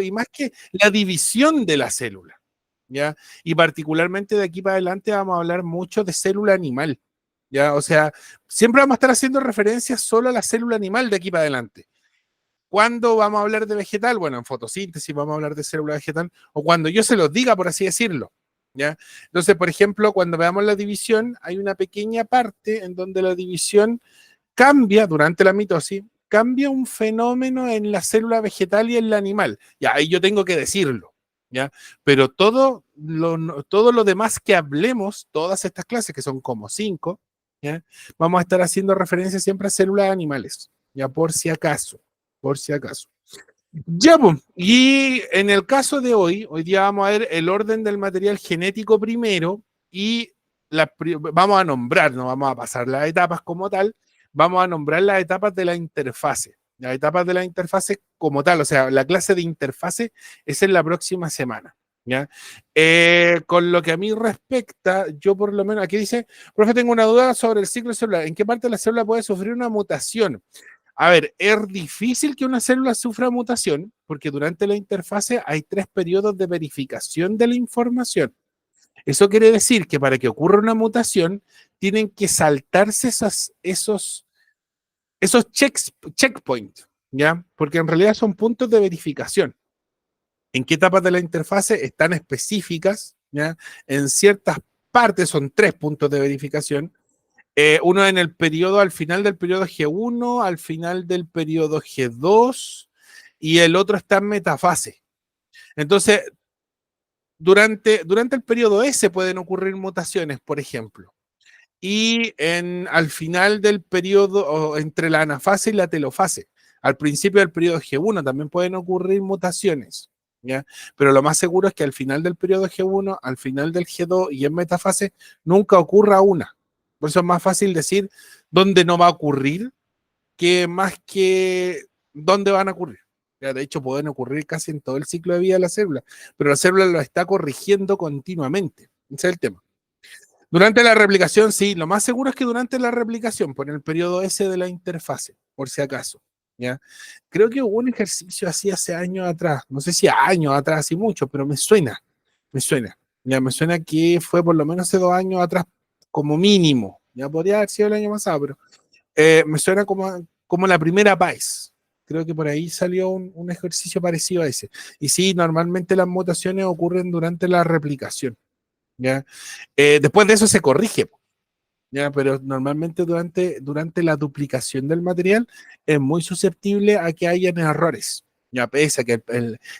y más que la división de la célula, ¿ya? Y particularmente de aquí para adelante vamos a hablar mucho de célula animal, ¿ya? O sea, siempre vamos a estar haciendo referencia solo a la célula animal de aquí para adelante. ¿Cuándo vamos a hablar de vegetal? Bueno, en fotosíntesis vamos a hablar de célula vegetal, o cuando yo se los diga, por así decirlo, ¿ya? Entonces, por ejemplo, cuando veamos la división, hay una pequeña parte en donde la división cambia durante la mitosis, cambia un fenómeno en la célula vegetal y en la animal. Ya, ahí yo tengo que decirlo, ¿ya? Pero todo lo demás que hablemos, todas estas clases, que son como 5, ¿ya? Vamos a estar haciendo referencia siempre a células animales, ya por si acaso, por si acaso. Ya, pues, y en el caso de hoy día vamos a ver el orden del material genético primero y vamos a nombrar, no vamos a pasar las etapas como tal, vamos a nombrar las etapas de la interfase. Las etapas de la interfase como tal, o sea, la clase de interfase es en la próxima semana. ¿Ya? Con lo que a mí respecta, yo por lo menos, aquí dice, profe, tengo una duda sobre el ciclo celular. ¿En qué parte de la célula puede sufrir una mutación? A ver, es difícil que una célula sufra mutación porque durante la interfase hay 3 periodos de verificación de la información. Eso quiere decir que para que ocurra una mutación tienen que saltarse esos checkpoints, ¿ya? Porque en realidad son puntos de verificación. ¿En qué etapas de la interfase están específicas? ¿Ya? En ciertas partes son 3 puntos de verificación. Uno en el periodo, al final del periodo G1, al final del periodo G2, y el otro está en metafase. Entonces, durante el periodo S pueden ocurrir mutaciones, por ejemplo. Y al final del periodo, o entre la anafase y la telofase, al principio del periodo G1 también pueden ocurrir mutaciones, ¿ya? Pero lo más seguro es que al final del periodo G1, al final del G2 y en metafase, nunca ocurra una. Por eso es más fácil decir dónde no va a ocurrir que más que dónde van a ocurrir. Ya, de hecho, pueden ocurrir casi en todo el ciclo de vida de la célula, pero la célula lo está corrigiendo continuamente. Ese es el tema. Durante la replicación, sí, lo más seguro es que durante la replicación, por el periodo S de la interfase, por si acaso, ¿ya? Creo que hubo un ejercicio así hace años atrás, no sé si años atrás, así mucho, pero me suena, ya me suena que fue por lo menos hace 2 años atrás, como mínimo, ya podría haber sido el año pasado, pero me suena como la primera PAES. Creo que por ahí salió un ejercicio parecido a ese. Y sí, normalmente las mutaciones ocurren durante la replicación, ¿ya? Después de eso se corrige, ¿ya? Pero normalmente durante la duplicación del material es muy susceptible a que hayan errores, ya, pese a que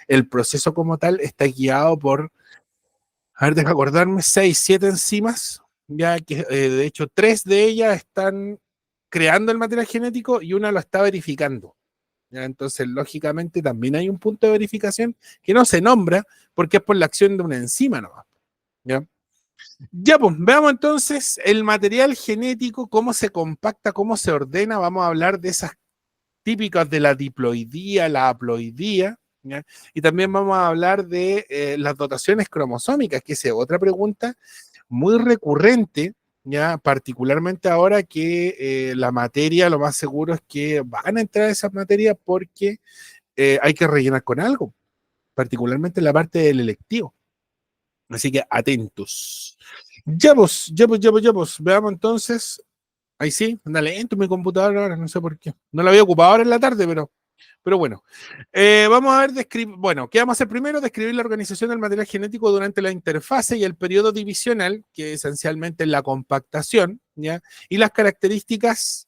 el proceso como tal está guiado por, a ver, deja acordarme, 6, 7 enzimas, ya que de hecho 3 de ellas están creando el material genético y una lo está verificando. ¿Ya? Entonces, lógicamente, también hay un punto de verificación que no se nombra porque es por la acción de una enzima nomás. ¿Ya? Ya, pues, veamos entonces el material genético, cómo se compacta, cómo se ordena. Vamos a hablar de esas típicas de la diploidía, la haploidía, ¿ya? Y también vamos a hablar de las dotaciones cromosómicas, que es otra pregunta muy recurrente, ya particularmente ahora que la materia, lo más seguro es que van a entrar esas materias porque hay que rellenar con algo, particularmente la parte del electivo. Así que atentos. Ya vos. Veamos entonces. Ahí sí, anda lento mi computador ahora, no sé por qué. No la había ocupado ahora en la tarde, pero bueno. Vamos a ver, bueno, ¿qué vamos a hacer primero? Describir la organización del material genético durante la interfase y el periodo divisional, que esencialmente es la compactación, ¿ya? Y las características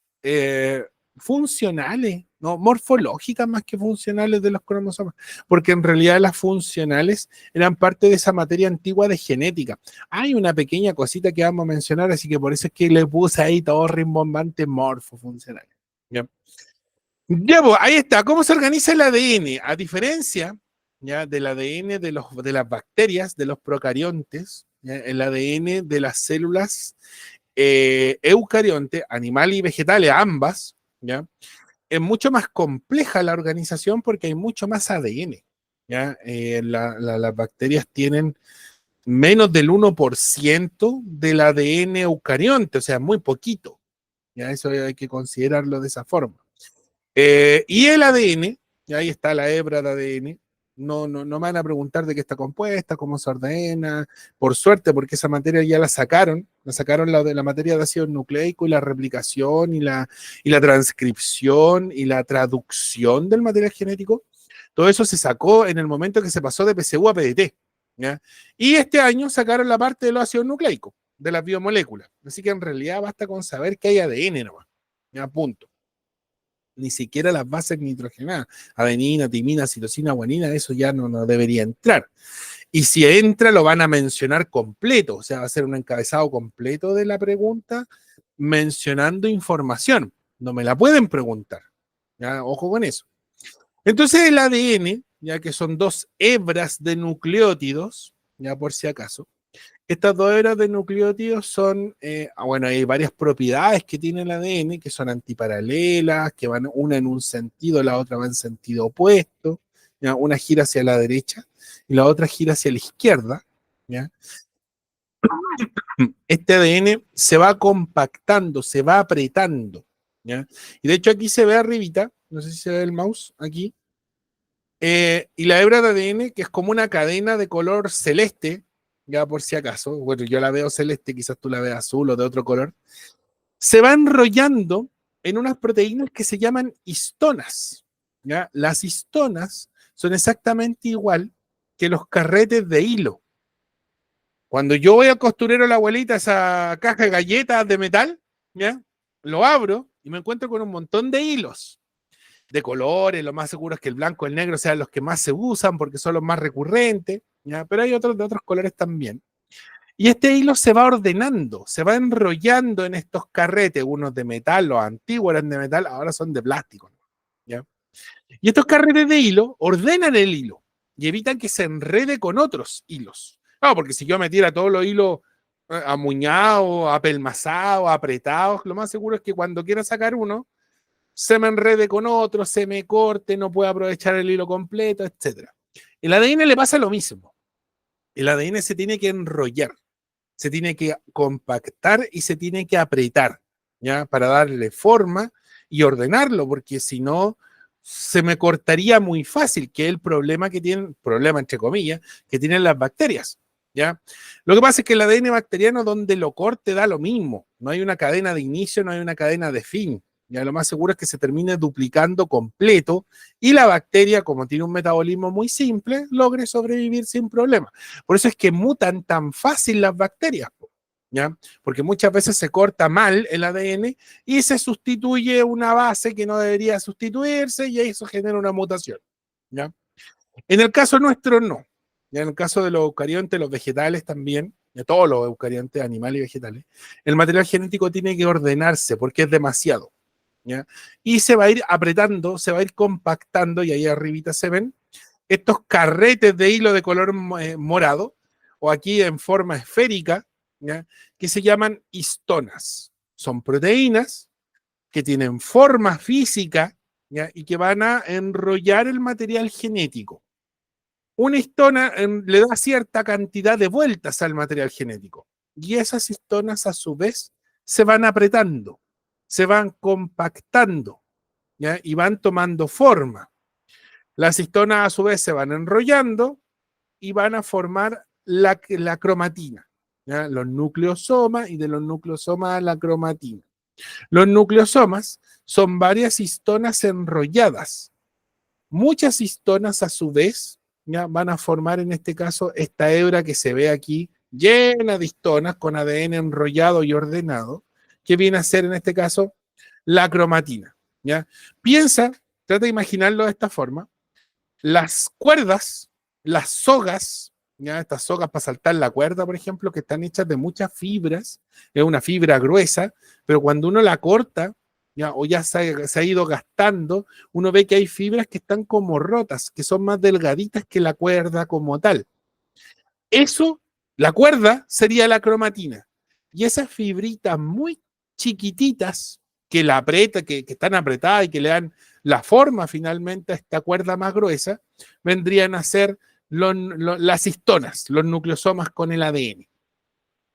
funcionales, no morfológicas más que funcionales de los cromosomas, porque en realidad las funcionales eran parte de esa materia antigua de genética. Hay una pequeña cosita que vamos a mencionar, así que por eso es que le puse ahí todo rimbombante morfofuncional. ¿Ya? Ya, pues, ahí está. ¿Cómo se organiza el ADN? A diferencia, ¿ya?, del ADN de las bacterias, de los procariontes, ¿ya?, el ADN de las células eucarionte, animal y vegetales, ambas, ¿ya?, es mucho más compleja la organización porque hay mucho más ADN. ¿Ya? Las bacterias tienen menos del 1% del ADN eucarionte, o sea, muy poquito. ¿Ya? Eso hay que considerarlo de esa forma. Y el ADN, y ahí está la hebra de ADN, No me van a preguntar de qué está compuesta, cómo se ordena, por suerte, porque esa materia ya la sacaron la de la materia de ácido nucleico y la replicación y la transcripción y la traducción del material genético. Todo eso se sacó en el momento que se pasó de PSU a PDT. ¿Ya? Y este año sacaron la parte de los ácidos nucleicos, de las biomoléculas. Así que en realidad basta con saber que hay ADN nomás. ¿Ya? Punto. Ni siquiera las bases nitrogenadas, adenina, timina, citosina, guanina, eso ya no debería entrar. Y si entra, lo van a mencionar completo, o sea, va a ser un encabezado completo de la pregunta mencionando información. No me la pueden preguntar. ¿Ya? Ojo con eso. Entonces el ADN, ya que son dos hebras de nucleótidos, ya por si acaso, estas dos hebras de nucleótidos son, bueno, hay varias propiedades que tiene el ADN, que son antiparalelas, que van una en un sentido, la otra va en sentido opuesto, ¿ya? Una gira hacia la derecha y la otra gira hacia la izquierda, ¿ya? Este ADN se va compactando, se va apretando, ¿ya? Y de hecho aquí se ve arribita, no sé si se ve el mouse aquí, y la hebra de ADN, que es como una cadena de color celeste, ya por si acaso, bueno, yo la veo celeste, quizás tú la veas azul o de otro color, se va enrollando en unas proteínas que se llaman histonas. ¿Ya? Las histonas son exactamente igual que los carretes de hilo. Cuando yo voy al costurero a la abuelita, esa caja de galletas de metal, ¿ya? Lo abro y me encuentro con un montón de hilos de colores, lo más seguro es que el blanco y el negro sean los que más se usan porque son los más recurrentes, ¿ya? Pero hay otros de otros colores también. Y este hilo se va ordenando, se va enrollando en estos carretes, unos de metal, los antiguos eran de metal, ahora son de plástico, ¿ya? Y estos carretes de hilo ordenan el hilo y evitan que se enrede con otros hilos. Claro, porque si yo metiera todos los hilos amuñados, apelmazados, apretados, lo más seguro es que cuando quiera sacar uno, se me enrede con otro, se me corte, no puedo aprovechar el hilo completo, etc. El ADN le pasa lo mismo. El ADN se tiene que enrollar, se tiene que compactar y se tiene que apretar, ¿ya? Para darle forma y ordenarlo, porque si no, se me cortaría muy fácil, que es el problema que tienen, problema entre comillas, que tienen las bacterias, ¿ya? Lo que pasa es que el ADN bacteriano, donde lo corte, da lo mismo. No hay una cadena de inicio, no hay una cadena de fin. Ya lo más seguro es que se termine duplicando completo y la bacteria, como tiene un metabolismo muy simple, logre sobrevivir sin problema. Por eso es que mutan tan fácil las bacterias, ¿ya? Porque muchas veces se corta mal el ADN y se sustituye una base que no debería sustituirse y eso genera una mutación, ¿ya? En el caso nuestro, no. Ya en el caso de los eucariontes, los vegetales también, de todos los eucariontes, animales y vegetales, el material genético tiene que ordenarse porque es demasiado, ¿ya? Y se va a ir apretando, se va a ir compactando, y ahí arribita se ven estos carretes de hilo de color morado, o aquí en forma esférica, ¿ya? Que se llaman histonas. Son proteínas que tienen forma física, ¿ya? Y que van a enrollar el material genético. Una histona le da cierta cantidad de vueltas al material genético, y esas histonas a su vez se van apretando, se van compactando, ¿ya? Y van tomando forma. Las histonas a su vez se van enrollando y van a formar la cromatina, ¿ya? Los nucleosomas, y de los nucleosomas a la cromatina. Los nucleosomas son varias histonas enrolladas. Muchas histonas a su vez, ¿ya? Van a formar en este caso esta hebra que se ve aquí, llena de histonas con ADN enrollado y ordenado, que viene a ser en este caso la cromatina, ¿ya? Piensa, trata de imaginarlo de esta forma: las cuerdas, las sogas, ¿ya? Estas sogas para saltar la cuerda, por ejemplo, que están hechas de muchas fibras, es una fibra gruesa, pero cuando uno la corta, ¿ya? O ya se ha ido gastando, uno ve que hay fibras que están como rotas, que son más delgaditas que la cuerda como tal. Eso, la cuerda, sería la cromatina. Y esas fibritas muy chiquititas que la aprieta, que están apretadas y que le dan la forma finalmente a esta cuerda más gruesa, vendrían a ser las histonas, los nucleosomas con el ADN.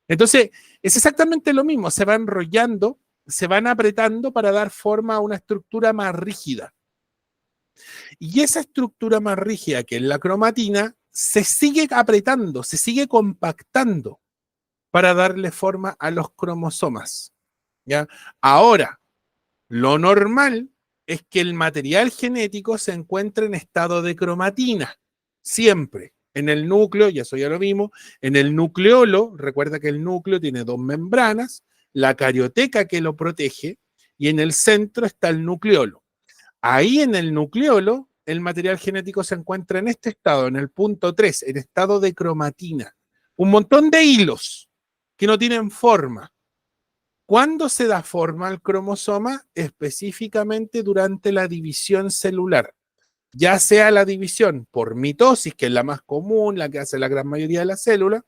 Entonces, es exactamente lo mismo, se va enrollando, se van apretando para dar forma a una estructura más rígida. Y esa estructura más rígida que es la cromatina se sigue apretando, se sigue compactando para darle forma a los cromosomas. ¿Ya? Ahora, lo normal es que el material genético se encuentre en estado de cromatina, siempre. En el núcleo, ya eso ya lo vimos, en el nucleolo, recuerda que el núcleo tiene dos membranas, la carioteca que lo protege, y en el centro está el nucleolo. Ahí en el nucleolo, el material genético se encuentra en este estado, en el punto 3, en estado de cromatina. Un montón de hilos que no tienen forma. ¿Cuándo se da forma al cromosoma? Específicamente durante la división celular. Ya sea la división por mitosis, que es la más común, la que hace la gran mayoría de las células,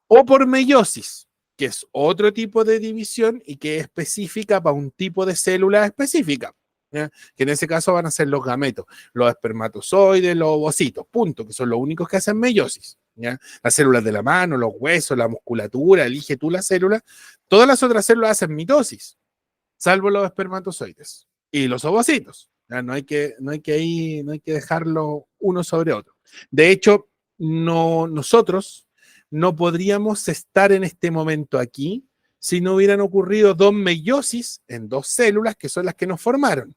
o por meiosis, que es otro tipo de división y que es específica para un tipo de célula específica. ¿Ya? Que en ese caso van a ser los gametos, los espermatozoides, los ovocitos, punto, que son los únicos que hacen meiosis. ¿Ya? Las células de la mano, los huesos, la musculatura, elige tú la célula. Todas las otras células hacen mitosis, salvo los espermatozoides y los ovocitos. ¿Ya? No hay que dejarlo uno sobre otro. De hecho, nosotros no podríamos estar en este momento aquí si no hubieran ocurrido dos meiosis en dos células que son las que nos formaron.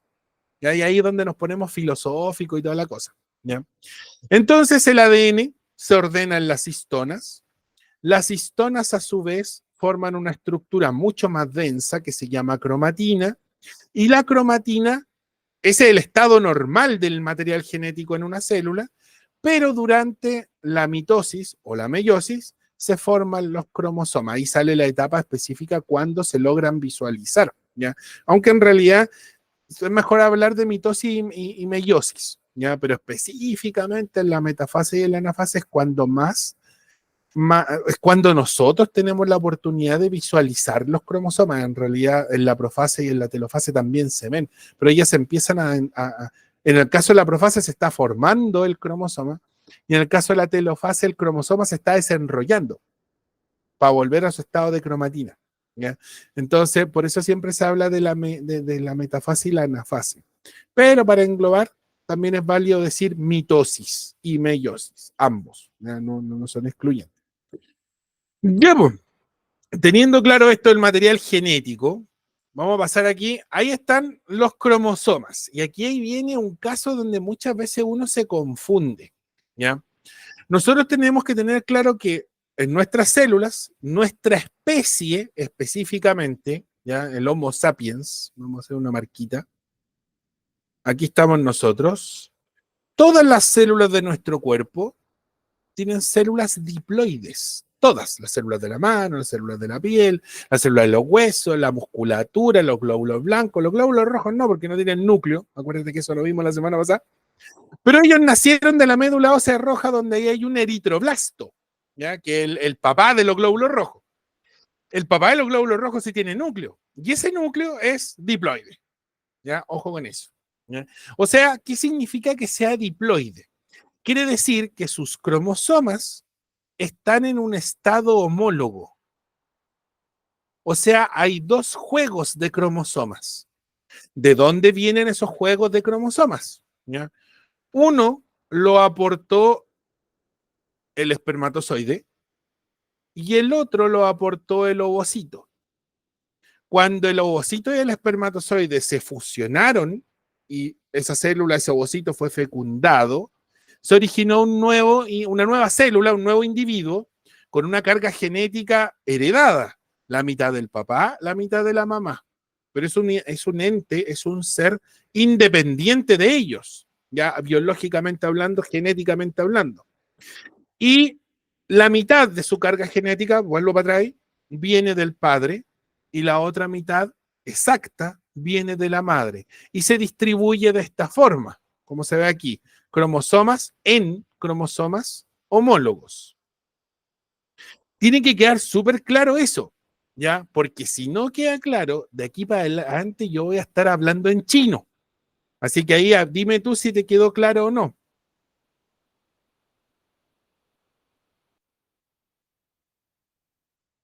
¿Ya? Y ahí es donde nos ponemos filosóficos y toda la cosa. ¿Ya? Entonces el ADN se ordena en las histonas. Las histonas a su vez forman una estructura mucho más densa que se llama cromatina, y la cromatina es el estado normal del material genético en una célula, pero durante la mitosis o la meiosis se forman los cromosomas. Ahí sale la etapa específica cuando se logran visualizar, ¿ya? Aunque en realidad es mejor hablar de mitosis y meiosis, ¿ya? Pero específicamente en la metafase y en la anafase es cuando es cuando nosotros tenemos la oportunidad de visualizar los cromosomas. En realidad, en la profase y en la telofase también se ven, pero ellas se empiezan en el caso de la profase se está formando el cromosoma, y en el caso de la telofase el cromosoma se está desenrollando para volver a su estado de cromatina. ¿Ya? Entonces, por eso siempre se habla de la metafase y la anafase. Pero para englobar, también es válido decir mitosis y meiosis, ambos, ¿ya? No son excluyentes. Ya, pues, teniendo claro esto del material genético, vamos a pasar aquí. Ahí están los cromosomas. Y aquí ahí viene un caso donde muchas veces uno se confunde. ¿Ya? Nosotros tenemos que tener claro que en nuestras células, nuestra especie específicamente, ¿ya? El Homo sapiens, vamos a hacer una marquita. Aquí estamos nosotros. Todas las células de nuestro cuerpo tienen células diploides. Todas, las células de la mano, las células de la piel, las células de los huesos, la musculatura, los glóbulos blancos, los glóbulos rojos no, porque no tienen núcleo. Acuérdate que eso lo vimos la semana pasada. Pero ellos nacieron de la médula ósea roja, donde ahí hay un eritroblasto, ¿ya? Que es el papá de los glóbulos rojos. El papá de los glóbulos rojos sí tiene núcleo, y ese núcleo es diploide. ¿Ya? Ojo con eso. ¿Ya? O sea, ¿qué significa que sea diploide? Quiere decir que sus cromosomas están en un estado homólogo. O sea, hay dos juegos de cromosomas. ¿De dónde vienen esos juegos de cromosomas? ¿Ya? Uno lo aportó el espermatozoide y el otro lo aportó el ovocito. Cuando el ovocito y el espermatozoide se fusionaron y esa célula, ese ovocito fue fecundado, se originó una nueva célula, un nuevo individuo con una carga genética heredada, la mitad del papá, la mitad de la mamá. Pero es un ente, es un ser independiente de ellos, ya biológicamente hablando, genéticamente hablando. Y la mitad de su carga genética, vuelvo para atrás, viene del padre y la otra mitad exacta viene de la madre. Y se distribuye de esta forma, como se ve aquí, cromosomas en cromosomas homólogos. Tiene que quedar súper claro eso, ¿ya? Porque si no queda claro, de aquí para adelante yo voy a estar hablando en chino. Así que ahí dime tú si te quedó claro o no.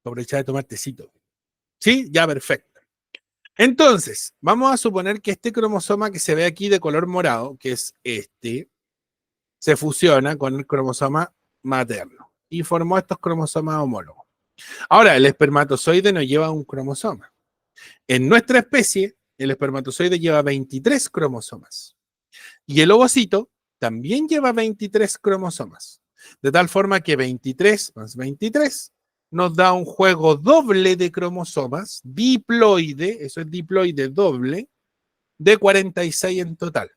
Aprovechar de tomar tecito. ¿Sí? Ya, perfecto. Entonces, vamos a suponer que este cromosoma que se ve aquí de color morado, que es este, se fusiona con el cromosoma materno y formó estos cromosomas homólogos. Ahora, el espermatozoide no lleva un cromosoma. En nuestra especie, el espermatozoide lleva 23 cromosomas y el ovocito también lleva 23 cromosomas. De tal forma que 23 más 23 nos da un juego doble de cromosomas, diploide, eso es diploide doble, de 46 en total.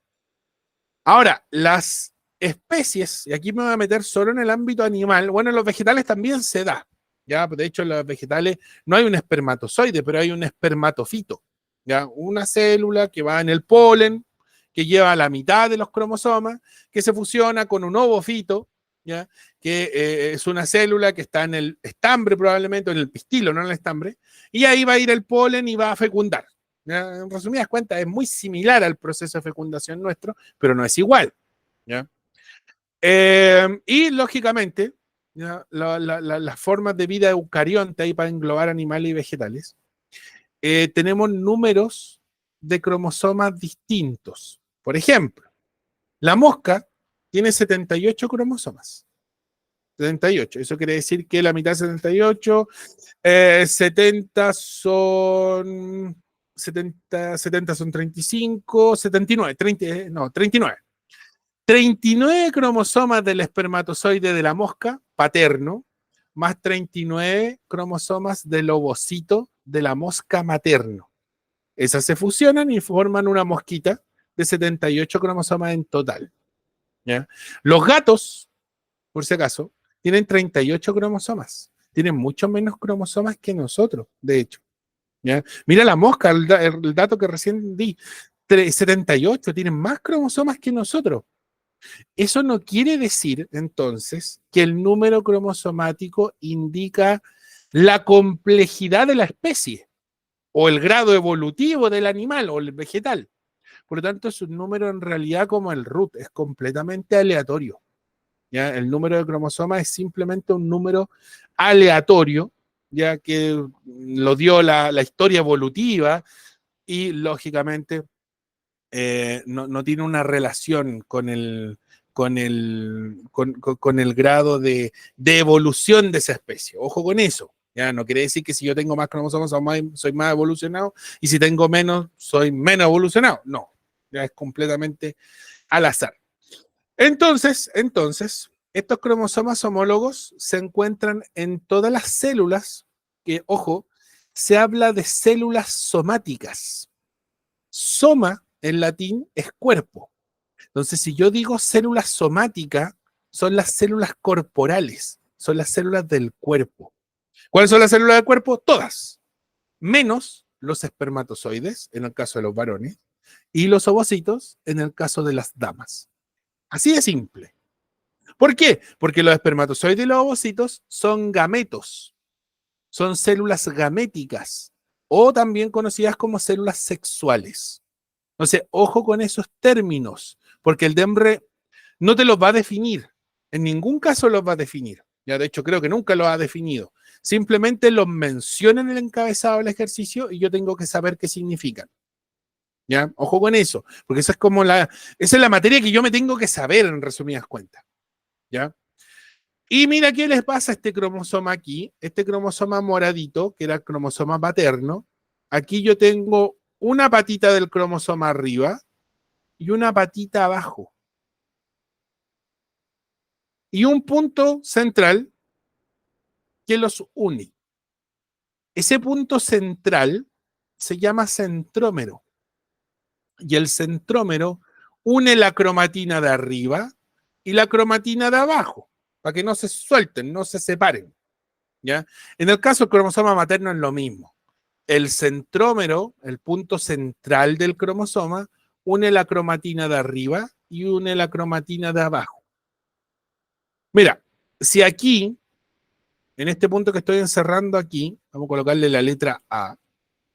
Ahora, las especies, y aquí me voy a meter solo en el ámbito animal, bueno, en los vegetales también se da, ya, de hecho en los vegetales no hay un espermatozoide, pero hay un espermatofito, ya, una célula que va en el polen, que lleva la mitad de los cromosomas, que se fusiona con un ovofito, ya, que es una célula que está en el estambre probablemente, o en el pistilo, no en el estambre, y ahí va a ir el polen y va a fecundar. ¿Ya? En resumidas cuentas, es muy similar al proceso de fecundación nuestro, pero no es igual. ¿Ya? Y lógicamente, ¿ya? Las formas de vida eucarionte ahí para englobar animales y vegetales, tenemos números de cromosomas distintos. Por ejemplo, la mosca tiene 78 cromosomas. 78. Eso quiere decir que la mitad de 78, 70 son 70 son 35, 79, 30, no, 39. 39 cromosomas del espermatozoide de la mosca paterno, más 39 cromosomas del ovocito de la mosca materno. Esas se fusionan y forman una mosquita de 78 cromosomas en total. ¿Ya? Los gatos, por si acaso, tienen 38 cromosomas. Tienen mucho menos cromosomas que nosotros, de hecho. ¿Ya? Mira la mosca, el dato que recién di, 78, tienen más cromosomas que nosotros. Eso no quiere decir, entonces, que el número cromosomático indica la complejidad de la especie o el grado evolutivo del animal o el vegetal. Por lo tanto, es un número en realidad como el root, es completamente aleatorio. ¿Ya? El número de cromosomas es simplemente un número aleatorio, ya que lo dio la historia evolutiva y lógicamente no tiene una relación con el grado de evolución de esa especie. Ojo con eso. Ya no quiere decir que si yo tengo más cromosomas soy más evolucionado y si tengo menos soy menos evolucionado. No, ya es completamente al azar. Entonces, estos cromosomas homólogos se encuentran en todas las células, que, ojo, se habla de células somáticas. Soma en latín es cuerpo. Entonces, si yo digo células somáticas, son las células corporales, son las células del cuerpo. ¿Cuáles son las células del cuerpo? Todas, menos los espermatozoides, en el caso de los varones, y los ovocitos, en el caso de las damas. Así de simple. ¿Por qué? Porque los espermatozoides y los ovocitos son gametos, son células gaméticas, o también conocidas como células sexuales. Entonces, ojo con esos términos, porque el DEMRE no te los va a definir. En ningún caso los va a definir. Ya, de hecho, creo que nunca los ha definido. Simplemente los menciona en el encabezado del ejercicio y yo tengo que saber qué significan. ¿Ya? Ojo con eso, porque esa es la materia que yo me tengo que saber en resumidas cuentas. ¿Ya? Y mira qué les pasa a este cromosoma aquí, este cromosoma moradito, que era el cromosoma paterno. Aquí yo tengo una patita del cromosoma arriba y una patita abajo. Y un punto central que los une. Ese punto central se llama centrómero. Y el centrómero une la cromatina de arriba y la cromatina de abajo, para que no se suelten, no se separen. ¿Ya? En el caso del cromosoma materno es lo mismo. El centrómero, el punto central del cromosoma, une la cromatina de arriba y une la cromatina de abajo. Mira, si aquí, en este punto que estoy encerrando aquí, vamos a colocarle la letra A,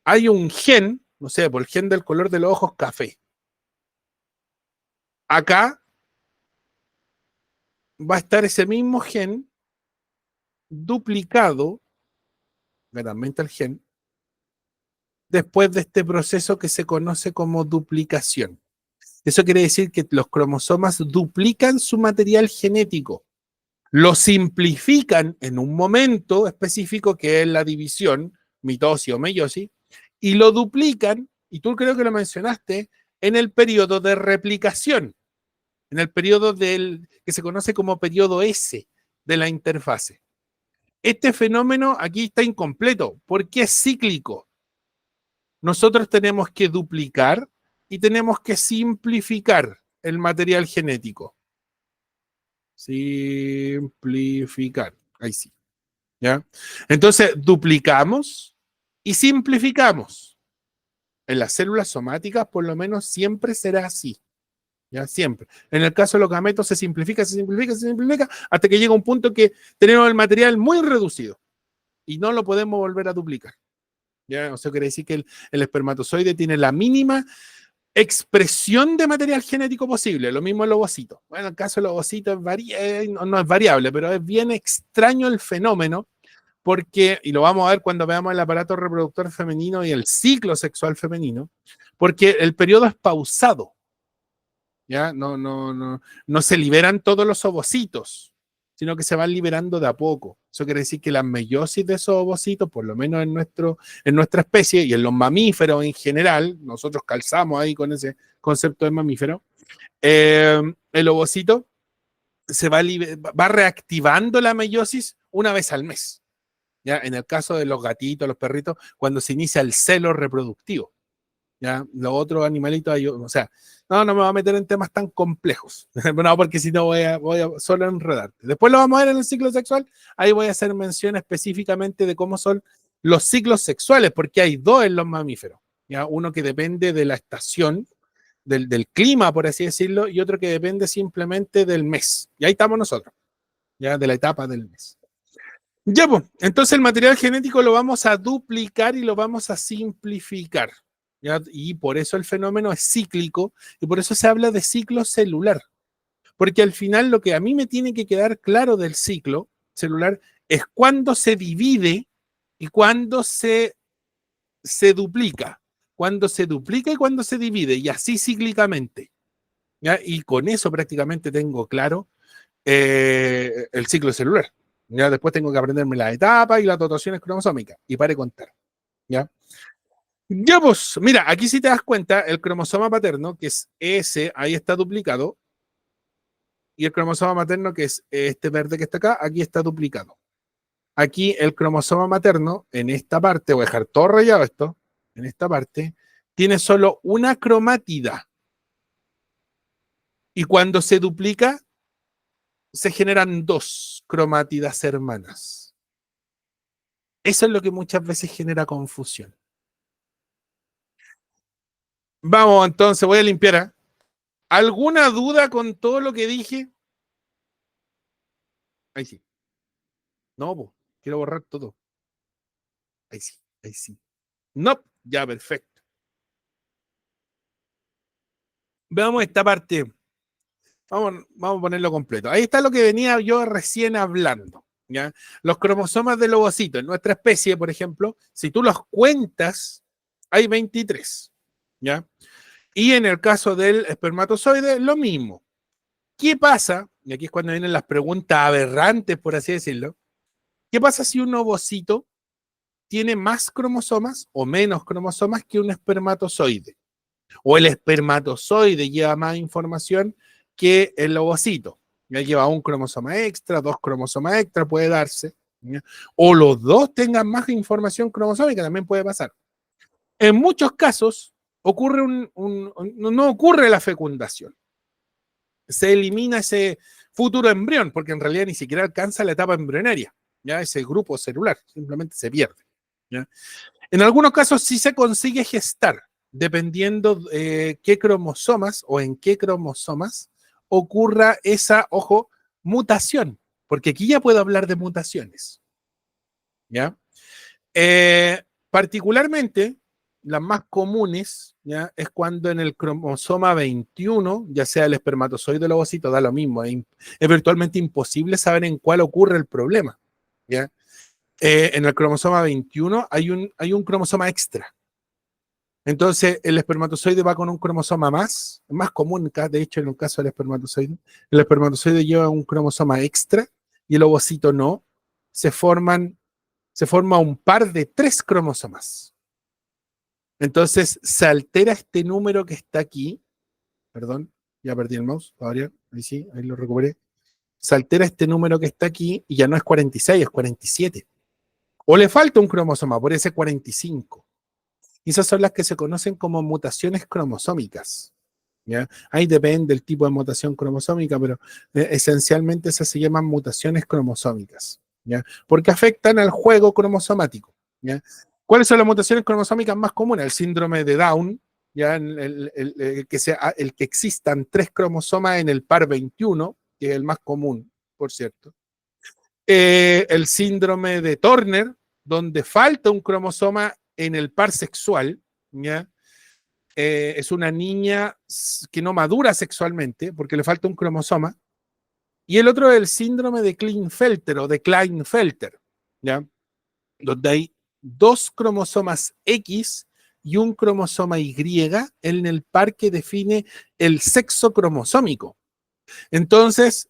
hay un gen, no sé, por el gen del color de los ojos café. Acá va a estar ese mismo gen duplicado, claramente el gen, después de este proceso que se conoce como duplicación. Eso quiere decir que los cromosomas duplican su material genético, lo simplifican en un momento específico que es la división, mitosis o meiosis, y lo duplican, y tú creo que lo mencionaste, en el periodo de replicación, en el periodo que se conoce como periodo S de la interfase. Este fenómeno aquí está incompleto porque es cíclico. Nosotros tenemos que duplicar y tenemos que simplificar el material genético. Simplificar. Ahí sí. ¿Ya? Entonces, duplicamos y simplificamos. En las células somáticas, por lo menos, siempre será así. ¿Ya? Siempre. En el caso de los gametos se simplifica, se simplifica, se simplifica, hasta que llega un punto que tenemos el material muy reducido y no lo podemos volver a duplicar. ¿Ya? O sea, quiere decir que el espermatozoide tiene la mínima expresión de material genético posible. Lo mismo el ovocito. Bueno, en el caso del ovocito no es variable, pero es bien extraño el fenómeno porque, y lo vamos a ver cuando veamos el aparato reproductor femenino y el ciclo sexual femenino, porque el periodo es pausado. ¿Ya? No se liberan todos los ovocitos, sino que se van liberando de a poco. Eso quiere decir que la meiosis de esos ovocitos, por lo menos en nuestra especie y en los mamíferos en general, nosotros calzamos ahí con ese concepto de mamífero, el ovocito va reactivando la meiosis una vez al mes. ¿Ya? En el caso de los gatitos, los perritos, cuando se inicia el celo reproductivo. ¿Ya? Los otros animalitos, o sea, no me voy a meter en temas tan complejos, no, porque si no voy a solo enredarte. Después lo vamos a ver en el ciclo sexual, ahí voy a hacer mención específicamente de cómo son los ciclos sexuales, porque hay dos en los mamíferos, ¿ya? Uno que depende de la estación, del clima, por así decirlo, y otro que depende simplemente del mes, y ahí estamos nosotros, ya de la etapa del mes. Ya, pues, entonces el material genético lo vamos a duplicar y lo vamos a simplificar. ¿Ya? Y por eso el fenómeno es cíclico y por eso se habla de ciclo celular. Porque al final lo que a mí me tiene que quedar claro del ciclo celular es cuándo se divide y cuándo se duplica. Cuándo se duplica y cuándo se divide, y así cíclicamente. ¿Ya? Y con eso prácticamente tengo claro el ciclo celular. ¿Ya? Después tengo que aprenderme las etapas y las dotaciones cromosómicas. Y pare de contar. ¿Ya? Ya pues, mira, aquí si te das cuenta, el cromosoma paterno, que es ese, ahí está duplicado, y el cromosoma materno, que es este verde que está acá, aquí está duplicado. Aquí el cromosoma materno, en esta parte, voy a dejar todo rayado esto, en esta parte, tiene solo una cromátida. Y cuando se duplica, se generan dos cromátidas hermanas. Eso es lo que muchas veces genera confusión. Vamos, entonces, voy a limpiar. ¿Eh? ¿Alguna duda con todo lo que dije? Ahí sí. No, pues, quiero borrar todo. Ahí sí, ahí sí. No, ya, perfecto. Veamos esta parte. Vamos a ponerlo completo. Ahí está lo que venía yo recién hablando. ¿Ya? Los cromosomas del ovocito. En nuestra especie, por ejemplo, si tú los cuentas, hay 23. ¿Ya? Y en el caso del espermatozoide, lo mismo. ¿Qué pasa? Y aquí es cuando vienen las preguntas aberrantes, por así decirlo. ¿Qué pasa si un ovocito tiene más cromosomas o menos cromosomas que un espermatozoide? O el espermatozoide lleva más información que el ovocito. Ya lleva un cromosoma extra, dos cromosomas extra, puede darse. ¿Ya? O los dos tengan más información cromosómica, también puede pasar. En muchos casos ocurre no ocurre la fecundación. Se elimina ese futuro embrión, porque en realidad ni siquiera alcanza la etapa embrionaria. Ya ese grupo celular simplemente se pierde. ¿Ya? En algunos casos sí se consigue gestar, dependiendo qué cromosomas o en qué cromosomas ocurra esa, ojo, mutación, porque aquí ya puedo hablar de mutaciones. ¿Ya? Particularmente, las más comunes, ¿ya? Es cuando en el cromosoma 21, ya sea el espermatozoide o el ovocito, da lo mismo, es virtualmente imposible saber en cuál ocurre el problema. ¿Ya? En el cromosoma 21 hay un cromosoma extra. Entonces, el espermatozoide va con un cromosoma más, más común, de hecho, en el caso del espermatozoide. El espermatozoide lleva un cromosoma extra y el ovocito no. Se forma un par de 3 cromosomas. Entonces, se altera este número que está aquí. Perdón, ya perdí el mouse. Ahora, ahí sí, ahí lo recuperé. Se altera este número que está aquí y ya no es 46, es 47. O le falta un cromosoma, por ese 45. Y esas son las que se conocen como mutaciones cromosómicas. ¿Ya? Ahí depende del tipo de mutación cromosómica, pero esencialmente esas se llaman mutaciones cromosómicas, ¿ya? Porque afectan al juego cromosomático. ¿Ya? ¿Cuáles son las mutaciones cromosómicas más comunes? El síndrome de Down, ¿ya? El que existan 3 cromosomas en el par 21, que es el más común, por cierto. El síndrome de Turner, donde falta un cromosoma en el par sexual, ¿ya? Es una niña que no madura sexualmente porque le falta un cromosoma. Y el otro es el síndrome de Klinefelter o de Klinefelter, ¿ya? Donde hay 2 cromosomas X y un cromosoma Y en el par que define el sexo cromosómico. Entonces,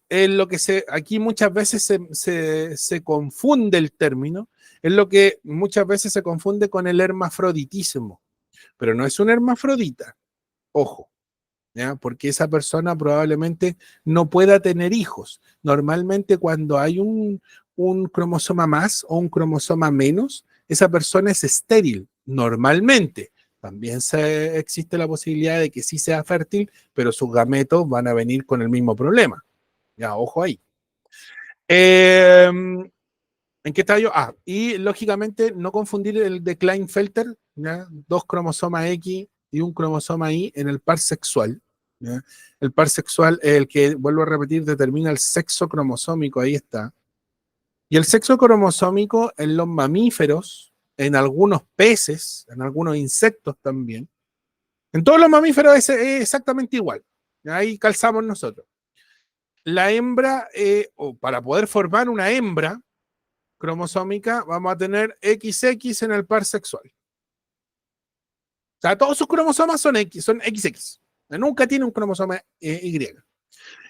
aquí muchas veces se confunde el término, es lo que muchas veces se confunde con el hermafroditismo, pero no es un hermafrodita, ojo, ¿ya? Porque esa persona probablemente no pueda tener hijos. Normalmente cuando hay un cromosoma más o un cromosoma menos, esa persona es estéril, normalmente. También existe la posibilidad de que sí sea fértil, pero sus gametos van a venir con el mismo problema. Ya, ojo ahí. ¿En qué estaba yo? Y lógicamente no confundir el de Klinefelter, ¿ya? 2 cromosomas X y un cromosoma Y en el par sexual. ¿Ya? El par sexual es el que, vuelvo a repetir, determina el sexo cromosómico, ahí está. Y el sexo cromosómico en los mamíferos, en algunos peces, en algunos insectos también. En todos los mamíferos es exactamente igual. Ahí calzamos nosotros. La hembra, o para poder formar una hembra cromosómica, vamos a tener XX en el par sexual. O sea, todos sus cromosomas son XX. Nunca tiene un cromosoma Y.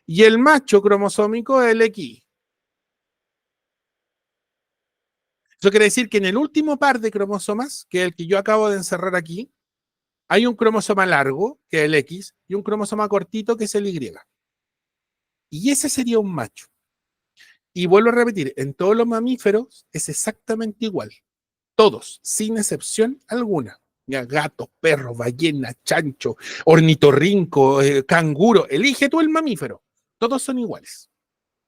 Y el macho cromosómico es el X. Eso quiere decir que en el último par de cromosomas, que es el que yo acabo de encerrar aquí, hay un cromosoma largo, que es el X, y un cromosoma cortito, que es el Y. Y ese sería un macho. Y vuelvo a repetir, en todos los mamíferos es exactamente igual. Todos, sin excepción alguna. Ya, gatos, perros, ballenas, chancho, ornitorrinco, canguro. Elige tú el mamífero. Todos son iguales.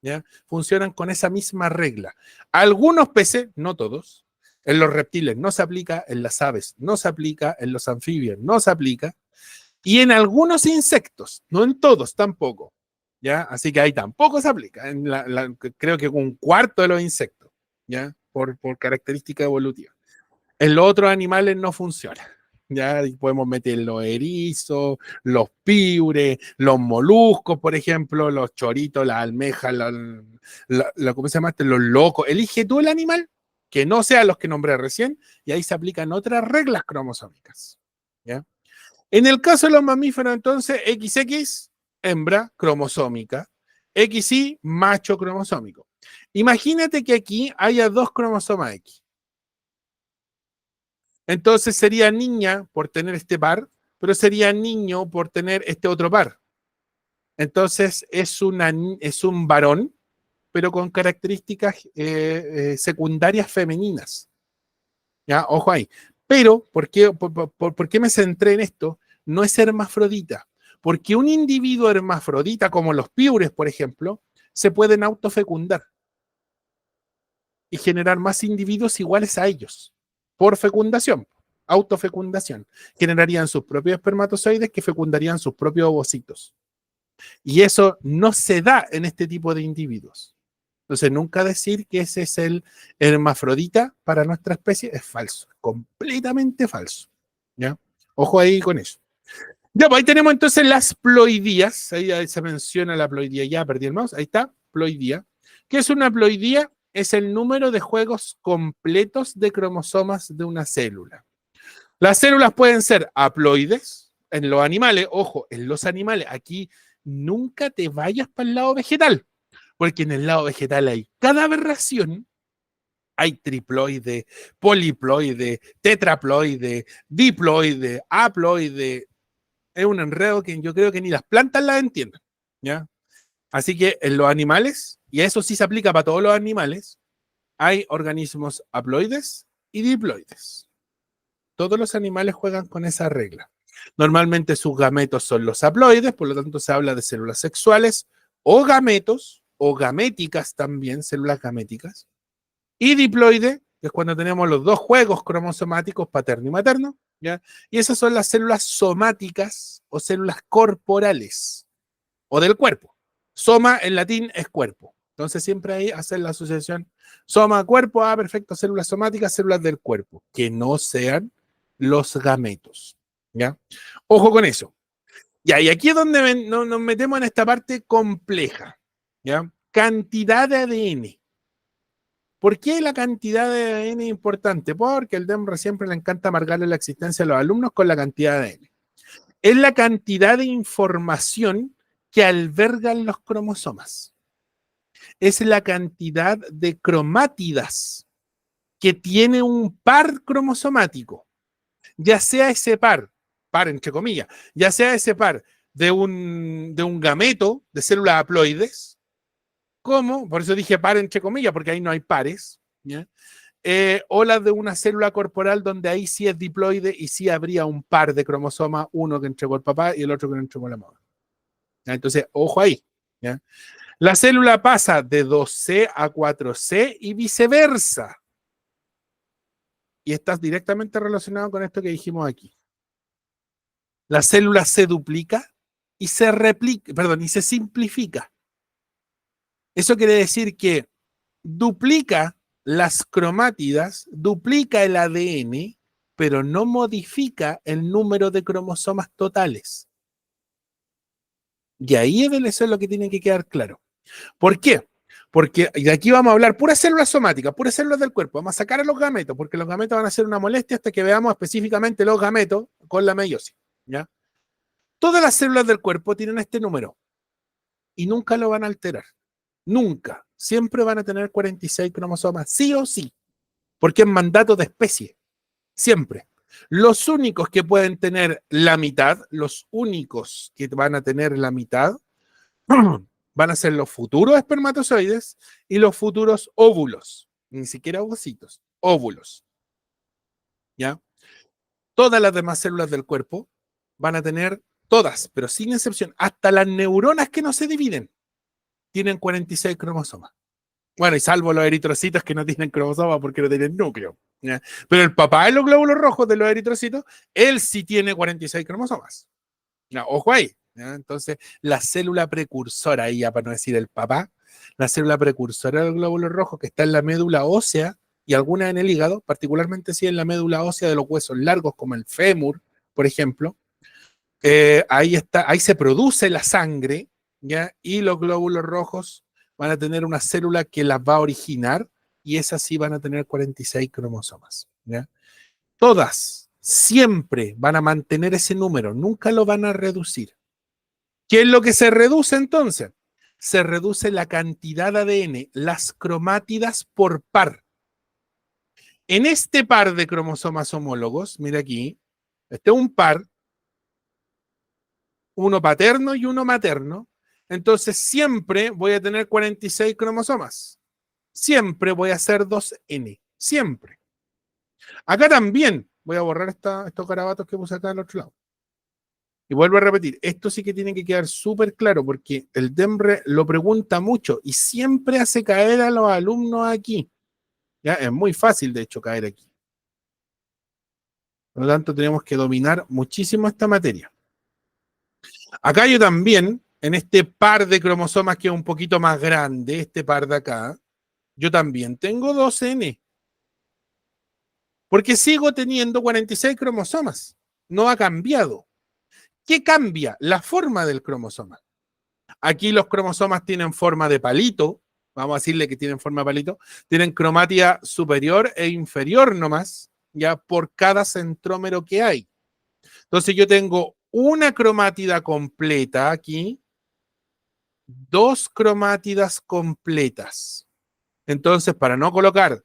¿Ya? Funcionan con esa misma regla. Algunos peces, no todos, en los reptiles no se aplica, en las aves no se aplica, en los anfibios no se aplica, y en algunos insectos, no en todos tampoco. ¿Ya? Así que ahí tampoco se aplica. Creo que un cuarto de los insectos, ¿ya? Por característica evolutiva. En los otros animales no funciona. Ya podemos meter los erizos, los piures, los moluscos, por ejemplo, los choritos, las almejas, ¿cómo se llama? Los locos. Elige tú el animal que no sea los que nombré recién y ahí se aplican otras reglas cromosómicas. ¿Ya? En el caso de los mamíferos, entonces, XX, hembra cromosómica, XY, macho cromosómico. Imagínate que aquí haya 2 cromosomas X. Entonces sería niña por tener este par, pero sería niño por tener este otro par. Entonces es un varón, pero con características secundarias femeninas. ¿Ya? Ojo ahí. Pero, ¿por qué me centré en esto? No es hermafrodita. Porque un individuo hermafrodita, como los piures, por ejemplo, se pueden autofecundar y generar más individuos iguales a ellos por fecundación, autofecundación. Generarían sus propios espermatozoides que fecundarían sus propios ovocitos. Y eso no se da en este tipo de individuos. Entonces, nunca decir que ese es el hermafrodita para nuestra especie es falso, completamente falso. ¿Ya? Ojo ahí con eso. Ya, pues ahí tenemos entonces las ploidías. Ahí se menciona la ploidía. Ya perdí el mouse. Ahí está, ploidía. ¿Qué es una ploidía? Es el número de juegos completos de cromosomas de una célula. Las células pueden ser haploides en los animales. Ojo, en los animales, aquí nunca te vayas para el lado vegetal, porque en el lado vegetal hay cada aberración. Hay triploide, poliploide, tetraploide, diploide, haploide. Es un enredo que yo creo que ni las plantas las entienden, ¿ya? Así que en los animales, y eso sí se aplica para todos los animales, hay organismos haploides y diploides. Todos los animales juegan con esa regla. Normalmente sus gametos son los haploides, por lo tanto se habla de células sexuales o gametos, o gaméticas también, células gaméticas. Y diploide, que es cuando tenemos los dos juegos cromosomáticos, paterno y materno, ¿ya? Y esas son las células somáticas o células corporales o del cuerpo. Soma en latín es cuerpo. Entonces siempre ahí hacen la asociación soma, cuerpo, perfecto, células somáticas, células del cuerpo, que no sean los gametos, ¿ya? Ojo con eso. Ya, y aquí es donde nos metemos en esta parte compleja, ¿ya? Cantidad de ADN. ¿Por qué la cantidad de ADN es importante? Porque el DEMRE siempre le encanta amargarle la existencia a los alumnos con la cantidad de ADN. Es la cantidad de información que albergan los cromosomas. Es la cantidad de cromátidas que tiene un par cromosomático. Ya sea ese par entre comillas, ya sea ese par de un gameto de células haploides, como, por eso dije par entre comillas, porque ahí no hay pares, ¿ya? O las de una célula corporal donde ahí sí es diploide y sí habría un par de cromosomas, uno que entregó el papá y el otro que entregó la mamá. ¿Ya? Entonces, ojo ahí, ¿ya? La célula pasa de 2C a 4C y viceversa. Y estás directamente relacionado con esto que dijimos aquí. La célula se duplica y se replica, perdón, y se simplifica. Eso quiere decir que duplica las cromátidas, duplica el ADN, pero no modifica el número de cromosomas totales. Y ahí eso es lo que tiene que quedar claro. ¿Por qué? Porque de aquí vamos a hablar puras células somáticas, puras células del cuerpo. Vamos a sacar a los gametos, porque los gametos van a ser una molestia hasta que veamos específicamente los gametos con la meiosis, ¿ya? Todas las células del cuerpo tienen este número y nunca lo van a alterar. Nunca. Siempre van a tener 46 cromosomas, sí o sí, porque es mandato de especie. Siempre. Los únicos que pueden tener la mitad, los únicos que van a tener la mitad, van a ser los futuros espermatozoides y los futuros óvulos. Ni siquiera ovocitos, óvulos. ¿Ya? Todas las demás células del cuerpo van a tener, todas, pero sin excepción, hasta las neuronas que no se dividen, tienen 46 cromosomas. Bueno, y salvo los eritrocitos que no tienen cromosomas porque no tienen núcleo, ¿ya? Pero el papá de los glóbulos rojos de los eritrocitos, él sí tiene 46 cromosomas. ¿Ya? Ojo ahí, ¿ya? Entonces, la célula precursora, ahí ya para no decir el papá, la célula precursora del glóbulo rojo que está en la médula ósea y alguna en el hígado, particularmente si en la médula ósea de los huesos largos como el fémur, por ejemplo, ahí está, ahí se produce la sangre, ¿ya? Y los glóbulos rojos van a tener una célula que las va a originar y esas sí van a tener 46 cromosomas, ¿ya? Todas siempre van a mantener ese número, nunca lo van a reducir. ¿Qué es lo que se reduce entonces? Se reduce la cantidad de ADN, las cromátidas por par. En este par de cromosomas homólogos, mira aquí, este es un par, uno paterno y uno materno, entonces siempre voy a tener 46 cromosomas. Siempre voy a hacer 2N. Siempre. Acá también voy a borrar estos garabatos que puse acá al otro lado. Y vuelvo a repetir, esto sí que tiene que quedar súper claro porque el DEMRE lo pregunta mucho y siempre hace caer a los alumnos aquí. ¿Ya? Es muy fácil, de hecho, caer aquí. Por lo tanto, tenemos que dominar muchísimo esta materia. Acá yo también, en este par de cromosomas que es un poquito más grande, este par de acá, yo también tengo 2N. Porque sigo teniendo 46 cromosomas. No ha cambiado. ¿Qué cambia? La forma del cromosoma. Aquí los cromosomas tienen forma de palito. Vamos a decirle que tienen forma de palito. Tienen cromátida superior e inferior nomás. ya por cada centrómero que hay. Entonces yo tengo una cromátida completa aquí, dos cromátidas completas. Entonces, para no colocar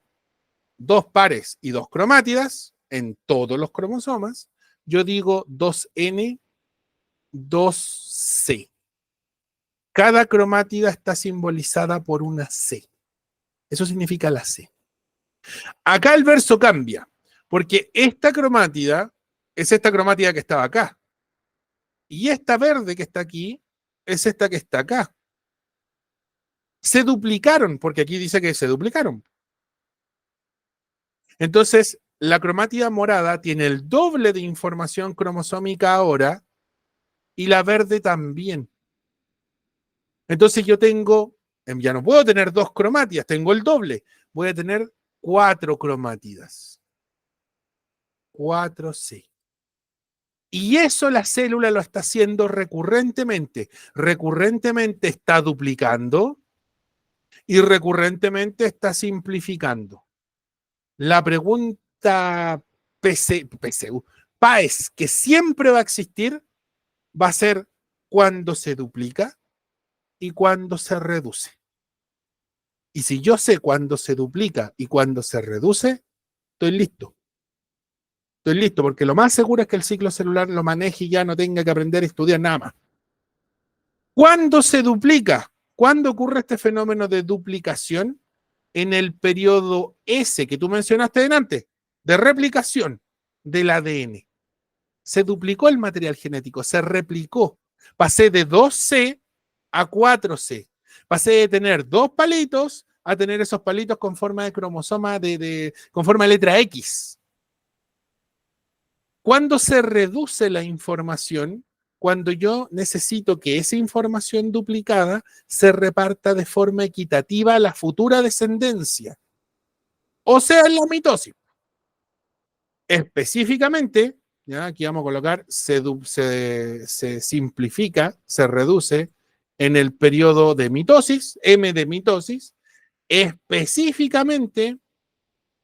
dos pares y dos cromátidas en todos los cromosomas, yo digo 2N, 2C. Cada cromátida está simbolizada por una C. Eso significa la C. Acá el verso cambia, porque esta cromátida es esta cromátida que estaba acá. Y esta verde que está aquí es esta que está acá. Se duplicaron, porque aquí dice que se duplicaron. Entonces, la cromátida morada tiene el doble de información cromosómica ahora y la verde también. Entonces yo tengo, ya no puedo tener dos cromátidas, tengo el doble. Voy a tener 4 cromátidas. 4C. Y eso la célula lo está haciendo recurrentemente. Recurrentemente está duplicando y recurrentemente está simplificando. La pregunta PAES que siempre va a existir va a ser cuándo se duplica y cuándo se reduce. Y si yo sé cuándo se duplica y cuándo se reduce, estoy listo. Estoy listo, porque lo más seguro es que el ciclo celular lo maneje y ya no tenga que aprender a estudiar nada más. ¿Cuándo se duplica? ¿Cuándo ocurre este fenómeno de duplicación? En el periodo S que tú mencionaste delante, de replicación del ADN. Se duplicó el material genético, se replicó. Pasé de 2C a 4C. Pasé de tener 2 palitos a tener esos palitos con forma de cromosoma, con forma de letra X. ¿Cuándo se reduce la información? Cuando yo necesito que esa información duplicada se reparta de forma equitativa a la futura descendencia. O sea, en la mitosis. Específicamente, ¿ya? Aquí vamos a colocar, se simplifica, se reduce en el periodo de mitosis, M de mitosis, específicamente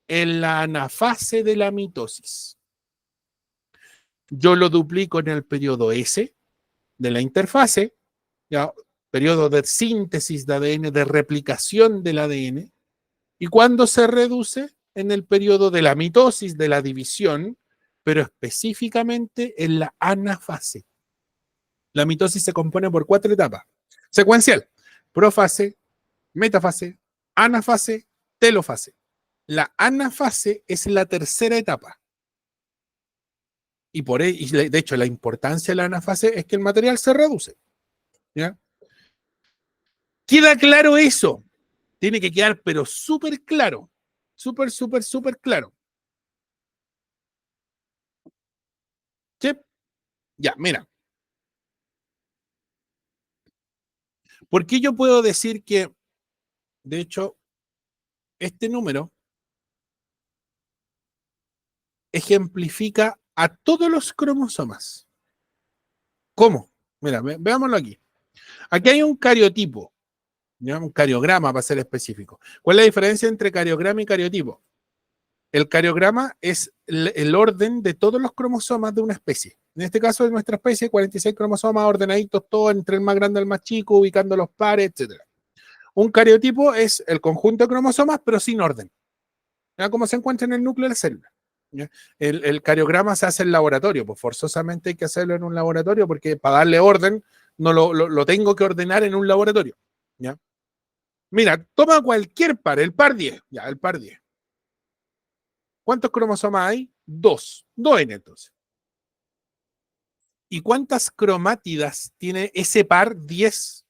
en la anafase de la mitosis. Yo lo duplico en el periodo S de la interfase, ¿ya? Periodo de síntesis de ADN, de replicación del ADN, y cuando se reduce en el periodo de la mitosis, de la división, pero específicamente en la anafase. La mitosis se compone por 4 etapas. Secuencial: profase, metafase, anafase, telofase. La anafase es la tercera etapa. Y de hecho, la importancia de la anafase es que el material se reduce. ¿Ya? ¿Queda claro eso? Tiene que quedar, pero súper claro. Súper, súper, súper claro. ¿Sí? Ya, mira. ¿Por qué yo puedo decir que, de hecho, este número ejemplifica a todos los cromosomas? ¿Cómo? Mira, veámoslo aquí. Aquí hay un cariotipo, ¿ya? Un cariograma para ser específico. ¿Cuál es la diferencia entre cariograma y cariotipo? El cariograma es el orden de todos los cromosomas de una especie. En este caso de nuestra especie, 46 cromosomas ordenaditos todos entre el más grande y el más chico, ubicando los pares, etc. Un cariotipo es el conjunto de cromosomas, pero sin orden. ¿Ya? Como se encuentra en el núcleo de la célula. ¿Ya? El cariograma se hace en laboratorio, pues forzosamente hay que hacerlo en un laboratorio porque para darle orden no lo tengo que ordenar en un laboratorio. ¿Ya? Mira, toma cualquier par, el par 10, ya, el par 10. ¿Cuántos cromosomas hay? 2. 2N entonces. ¿Y cuántas cromátidas tiene ese par 10?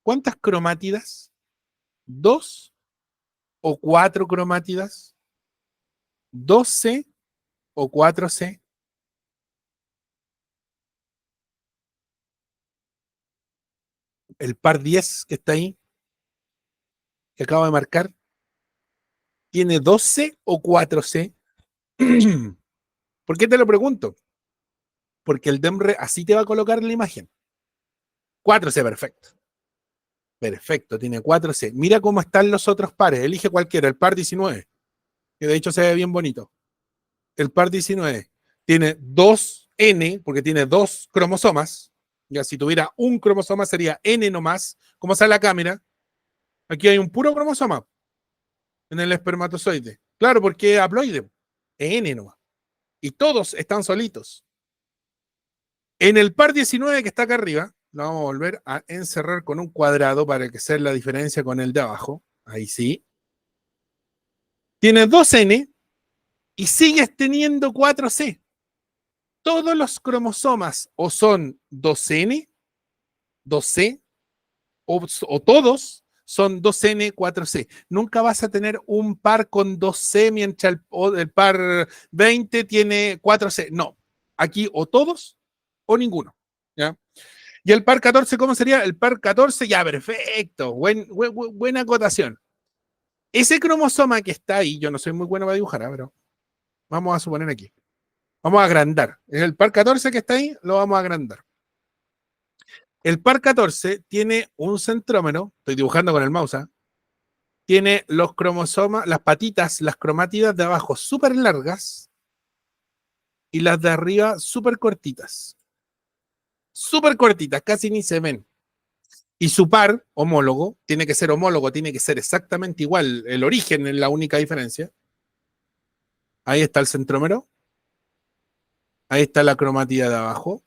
¿Cuántas cromátidas? ¿2 o 4 cromátidas? ¿2C o 4C? El par 10 que está ahí, que acabo de marcar, ¿tiene 2C o 4C? ¿Por qué te lo pregunto? Porque el DEMRE así te va a colocar la imagen. 4C, perfecto. Perfecto, tiene 4C. Mira cómo están los otros pares. Elige cualquiera, el par 19, que de hecho se ve bien bonito. el par 19 tiene 2N, porque tiene 2 cromosomas. Ya, si tuviera un cromosoma sería N nomás. ¿Cómo sale la cámara? Aquí hay un puro cromosoma en el espermatozoide. Claro, porque es haploide. Es N nomás. Y todos están solitos. En el par 19 que está acá arriba, lo vamos a volver a encerrar con un cuadrado para que sea la diferencia con el de abajo. Ahí sí. Tiene 2N y sigues teniendo 4C. Todos los cromosomas o son 2N, 2C, o todos son 2N, 4C. Nunca vas a tener un par con 2C mientras el par 20 tiene 4C. No, aquí o todos o ninguno. ¿Ya? Y el par 14, ¿cómo sería? El par 14, ya, perfecto. Buena acotación. Ese cromosoma que está ahí, yo no soy muy bueno para dibujar, pero vamos a suponer aquí. Vamos a agrandar. El par 14 que está ahí, lo vamos a agrandar. El par 14 tiene un centrómero, estoy dibujando con el mouse, ¿eh? Tiene los cromosomas, las patitas, las cromátidas de abajo súper largas y las de arriba súper cortitas. Súper cortitas, casi ni se ven. Y su par homólogo, tiene que ser homólogo, tiene que ser exactamente igual. El origen es la única diferencia. Ahí está el centrómero. Ahí está la cromatida de abajo.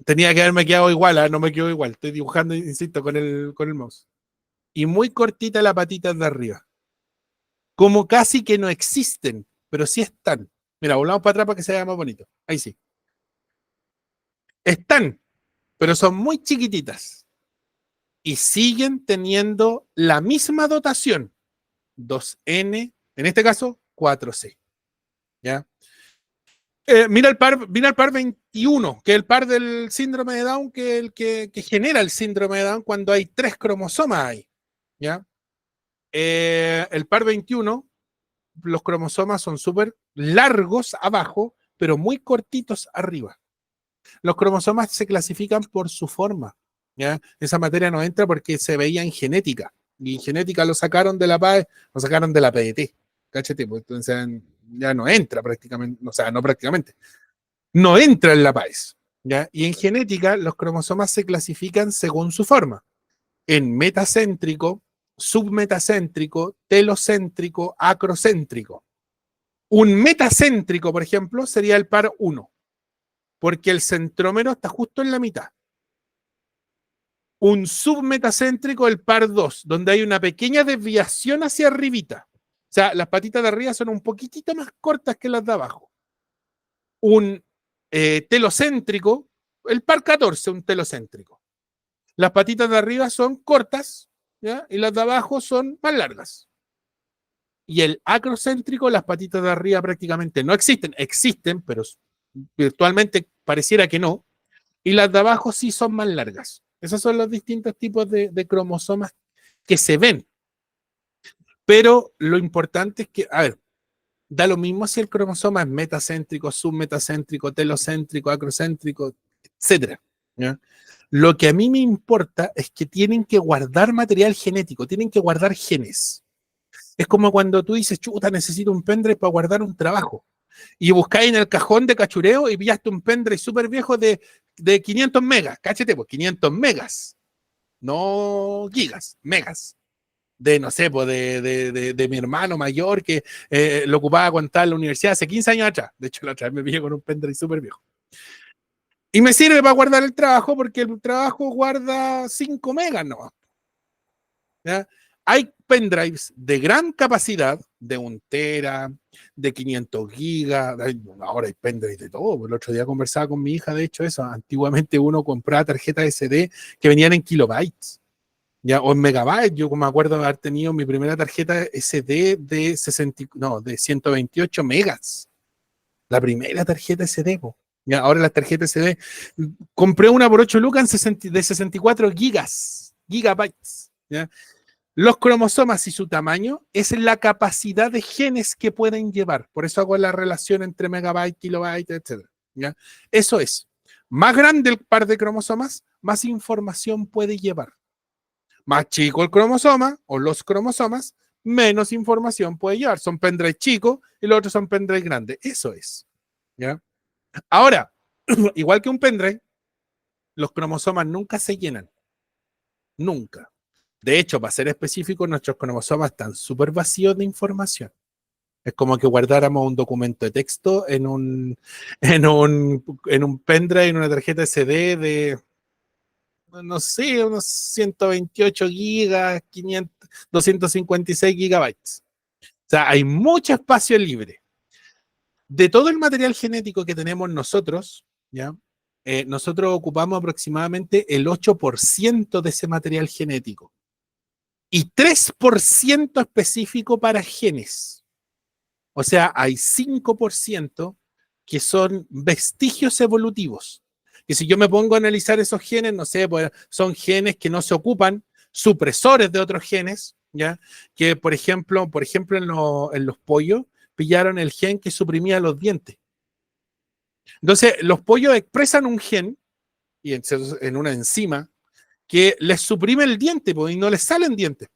Tenía que haberme quedado igual, ¿eh? No me quedo igual. Estoy dibujando, insisto, con el mouse. Y muy cortita la patita de arriba. Como casi que no existen, pero sí están. Mira, volvamos para atrás para que se vea más bonito. Ahí sí. Están, pero son muy chiquititas. Y siguen teniendo la misma dotación. 2N, en este caso, 4C. ¿Ya? Mira el par 21, que es el par del síndrome de Down, que es el que genera el síndrome de Down cuando hay 3 cromosomas ahí. ¿Ya? El par 21, los cromosomas son súper largos abajo, pero muy cortitos arriba. Los cromosomas se clasifican por su forma. ¿Ya? Esa materia no entra porque se veía en genética. Y en genética lo sacaron de la PAE, lo sacaron de la PDT. ¿Cáchate? Pues, entonces ya no entra prácticamente, o sea, no prácticamente, no entra en la PAES. ¿Ya? Y en genética los cromosomas se clasifican según su forma. En metacéntrico, submetacéntrico, telocéntrico, acrocéntrico. Un metacéntrico, por ejemplo, sería el par 1, porque el centrómero está justo en la mitad. Un submetacéntrico, el par 2, donde hay una pequeña desviación hacia arribita. O sea, las patitas de arriba son un poquitito más cortas que las de abajo. Un telocéntrico, el par 14, un telocéntrico. Las patitas de arriba son cortas, ¿ya? Y las de abajo son más largas. Y el acrocéntrico, las patitas de arriba prácticamente no existen. Existen, pero virtualmente pareciera que no. Y las de abajo sí son más largas. Esos son los distintos tipos de cromosomas que se ven. Pero lo importante es que, a ver, da lo mismo si el cromosoma es metacéntrico, submetacéntrico, telocéntrico, acrocéntrico, etcétera. ¿Ya? Lo que a mí me importa es que tienen que guardar material genético, tienen que guardar genes. Es como cuando tú dices, chuta, necesito un pendrive para guardar un trabajo. Y buscáis en el cajón de cachureo y pillaste un pendrive súper viejo de 500 megas. Cáchate, pues 500 megas. No gigas, megas. De, no sé, pues de mi hermano mayor que lo ocupaba cuando estaba en la universidad hace 15 años atrás. De hecho, la otra vez me pillé con un pendrive súper viejo. Y me sirve para guardar el trabajo porque el trabajo guarda 5 megas, ¿no? ¿Ya? Hay pendrives de gran capacidad, de 1 tera, de 500 gigas, ahora hay pendrives de todo. El otro día conversaba con mi hija, de hecho, eso. Antiguamente uno compraba tarjetas SD que venían en kilobytes, ¿ya? O en megabytes. Yo me acuerdo de haber tenido mi primera tarjeta SD de 60, no, de 128 megas. La primera tarjeta SD, po. ¿Ya? Ahora las tarjetas SD. Compré una por 8 lucas de 64 gigabytes. ¿Ya? Los cromosomas y su tamaño es la capacidad de genes que pueden llevar. Por eso hago la relación entre megabyte, kilobyte, etc. ¿Ya? Eso es. Más grande el par de cromosomas, más información puede llevar. Más chico el cromosoma o los cromosomas, menos información puede llevar. Son pendrive chicos y los otros son pendrive grandes. Eso es. ¿Ya? Ahora, igual que un pendrive, los cromosomas nunca se llenan. Nunca. De hecho, para ser específico, nuestros cromosomas están súper vacíos de información. Es como que guardáramos un documento de texto en un pendrive, en una tarjeta SD de, no sé, unos 128 gigas, 500, 256 gigabytes. O sea, hay mucho espacio libre. De todo el material genético que tenemos nosotros, ¿ya? Nosotros ocupamos aproximadamente el 8% de ese material genético y 3% específico para genes. O sea, hay 5% que son vestigios evolutivos. Que si yo me pongo a analizar esos genes, no sé, pues son genes que no se ocupan, supresores de otros genes, ¿ya? Que, por ejemplo en los pollos, pillaron el gen que suprimía los dientes. Entonces, los pollos expresan un gen, y en una enzima, que les suprime el diente, pues, y no les salen dientes.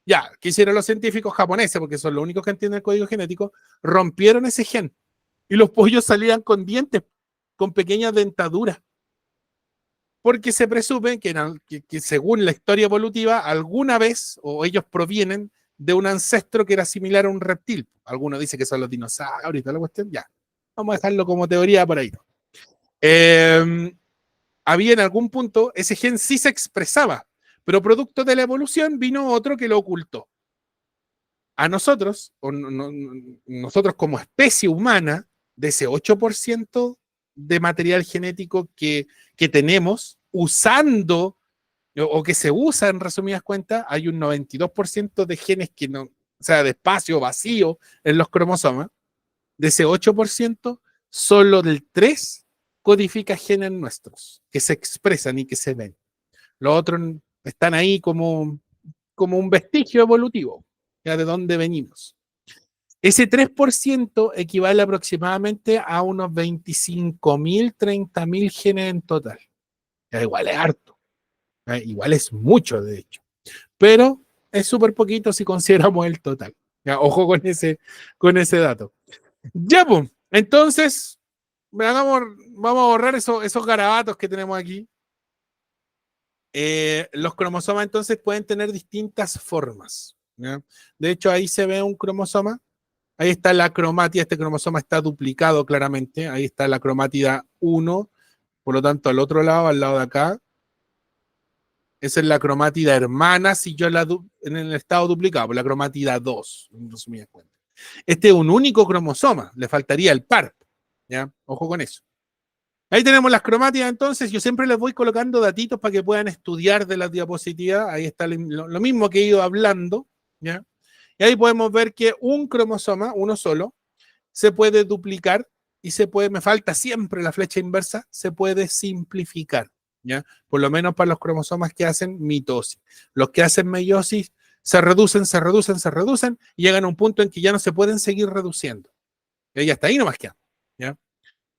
Ya, ¿qué hicieron los científicos japoneses? Porque son los únicos que entienden el código genético, rompieron ese gen. Y los pollos salían con dientes, con pequeñas dentaduras. Porque se presume que según la historia evolutiva, alguna vez, o ellos provienen de un ancestro que era similar a un reptil. Algunos dicen que son los dinosaurios y toda la cuestión. Ya, vamos a dejarlo como teoría por ahí. Había en algún punto, ese gen sí se expresaba, pero producto de la evolución vino otro que lo ocultó. A nosotros, nosotros como especie humana, de ese 8% de material genético que tenemos, usando, o que se usa en resumidas cuentas, hay un 92% de genes que no, o sea, de espacio vacío en los cromosomas. De ese 8%, solo del 3% codifica genes nuestros, que se expresan y que se ven. Los otros están ahí como un vestigio evolutivo, ya de dónde venimos. Ese 3% equivale aproximadamente a unos 25.000, 30.000 genes en total. Ya igual es harto, igual es mucho de hecho, pero es súper poquito si consideramos el total. Ya, ojo con ese dato. Ya, pues, entonces, vamos a borrar esos garabatos que tenemos aquí. Los cromosomas entonces pueden tener distintas formas, ¿ya? De hecho, ahí se ve un cromosoma. Ahí está la cromátida, este cromosoma está duplicado claramente. Ahí está la cromátida 1, por lo tanto, al otro lado, al lado de acá, esa es la cromátida hermana, si yo en el estado duplicado, la cromátida 2, en resumidas cuentas. Este es un único cromosoma, le faltaría el par, ¿ya? Ojo con eso. Ahí tenemos las cromátidas, entonces yo siempre les voy colocando datitos para que puedan estudiar de las diapositivas. Ahí está lo mismo que he ido hablando, ¿ya? Y ahí podemos ver que un cromosoma, uno solo, se puede duplicar y me falta siempre la flecha inversa, se puede simplificar, ¿ya? Por lo menos para los cromosomas que hacen mitosis. Los que hacen meiosis se reducen, se reducen, se reducen y llegan a un punto en que ya no se pueden seguir reduciendo. Y hasta ahí nomás queda, ¿ya?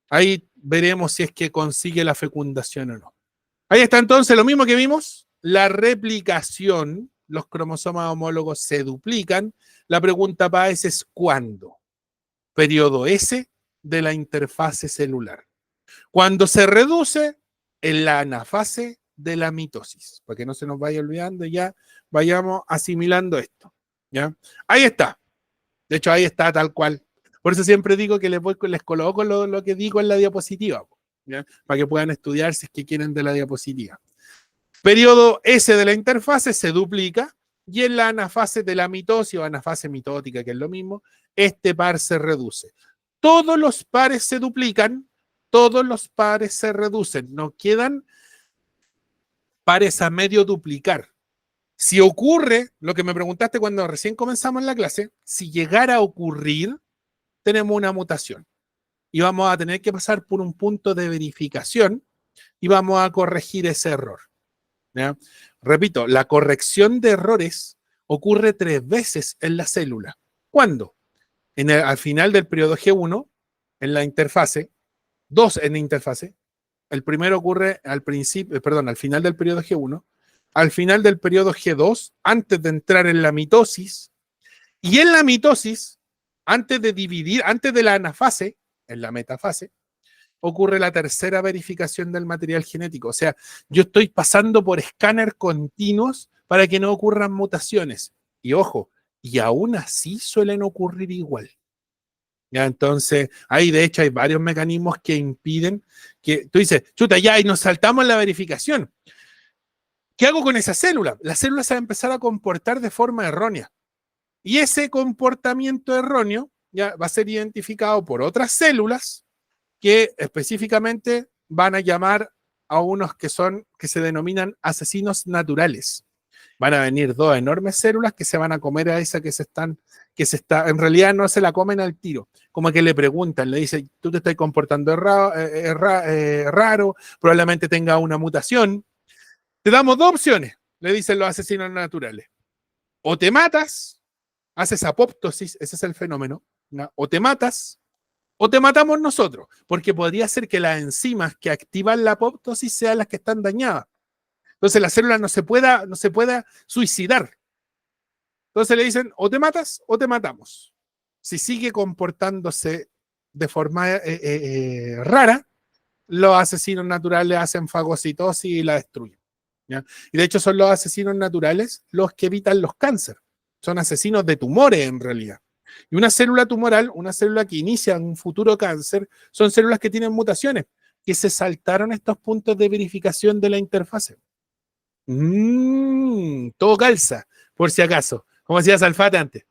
Ahí veremos si es que consigue la fecundación o no. Ahí está entonces lo mismo que vimos, la replicación, los cromosomas homólogos se duplican. La pregunta para es ¿cuándo? Periodo S de la interfase celular. Cuando se reduce en la anafase de la mitosis, para que no se nos vaya olvidando, ya vayamos asimilando esto, ¿ya? Ahí está. De hecho, ahí está tal cual. Por eso siempre digo que les coloco lo que digo en la diapositiva, ¿ya? Para que puedan estudiar si es que quieren de la diapositiva. Periodo S de la interfase se duplica y en la anafase de la mitosis o anafase mitótica, que es lo mismo, este par se reduce. Todos los pares se duplican, todos los pares se reducen, no quedan pares a medio duplicar. Si ocurre lo que me preguntaste cuando recién comenzamos la clase, si llegara a ocurrir, tenemos una mutación y vamos a tener que pasar por un punto de verificación y vamos a corregir ese error, ¿ya? Repito, la corrección de errores ocurre 3 veces en la célula. ¿Cuándo? Al final del periodo G1, en la interfase, 2 en la interfase. El primero ocurre al final del periodo G1, al final del periodo G2, antes de entrar en la mitosis, Y en la mitosis, antes de dividir, antes de la anafase, en la metafase, ocurre la tercera verificación del material genético. O sea, yo estoy pasando por escáner continuos para que no ocurran mutaciones. Y ojo, y aún así suelen ocurrir igual. Ya, entonces, ahí de hecho hay varios mecanismos que impiden que tú dices, chuta, ya, y nos saltamos la verificación. ¿Qué hago con esa célula? La célula se va a empezar a comportar de forma errónea. Y ese comportamiento erróneo ya va a ser identificado por otras células que específicamente van a llamar a unos que se denominan asesinos naturales. Van a venir dos enormes células que se van a comer a esa en realidad no se la comen al tiro, como que le preguntan, le dicen, tú te estás comportando raro, probablemente tenga una mutación. Te damos dos opciones, le dicen los asesinos naturales. O te matas, haces apoptosis, ese es el fenómeno, ¿no? O te matas, o te matamos nosotros, porque podría ser que las enzimas que activan la apoptosis sean las que están dañadas. Entonces la célula no se pueda suicidar. Entonces le dicen, o te matas o te matamos. Si sigue comportándose de forma rara, los asesinos naturales hacen fagocitosis y la destruyen. ¿Ya? Y de hecho son los asesinos naturales los que evitan los cánceres. Son asesinos de tumores en realidad. Y una célula tumoral, una célula que inicia un futuro cáncer, son células que tienen mutaciones, que se saltaron estos puntos de verificación de la interfase. Todo calza, por si acaso, como decía Salfate antes.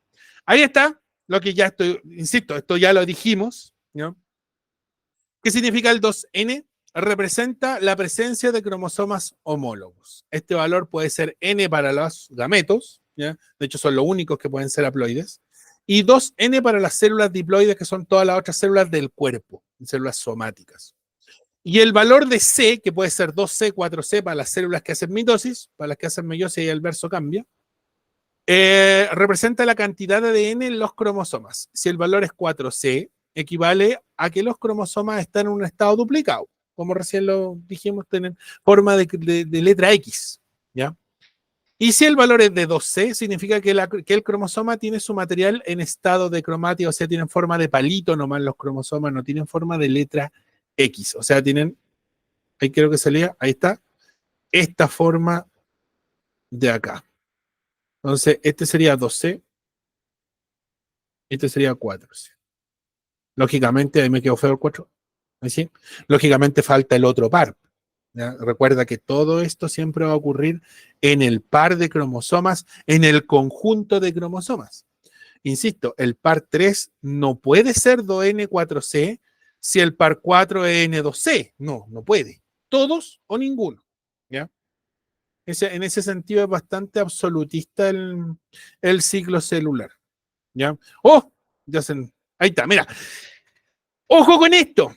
Ahí está lo que ya estoy, insisto, esto ya lo dijimos, ¿no? ¿Qué significa el 2N? Representa la presencia de cromosomas homólogos. Este valor puede ser N para los gametos, ¿ya? De hecho son los únicos que pueden ser haploides, y 2N para las células diploides, que son todas las otras células del cuerpo, células somáticas. Y el valor de C, que puede ser 2C, 4C para las células que hacen mitosis, para las que hacen meiosis y el verso cambia, representa la cantidad de ADN en los cromosomas. Si el valor es 4C, equivale a que los cromosomas están en un estado duplicado, como recién lo dijimos, tienen forma de letra X, ¿ya? Y si el valor es de 2C, significa que el cromosoma tiene su material en estado de cromática, o sea, tienen forma de palito nomás los cromosomas, no tienen forma de letra X, o sea, tienen, ahí creo que salía, ahí está, esta forma de acá. Entonces, este sería 2C, este sería 4C. Lógicamente, ahí me quedó feo el 4. ¿Sí? Lógicamente falta el otro par. ¿Ya? Recuerda que todo esto siempre va a ocurrir en el par de cromosomas, en el conjunto de cromosomas. Insisto, el par 3 no puede ser 2N4C si el par 4 es N2C. No, no puede. Todos o ninguno. ¿Ya? En ese sentido es bastante absolutista el ciclo celular. ¿Ya? ¡Oh! Ya se, ahí está, mira. ¡Ojo con esto!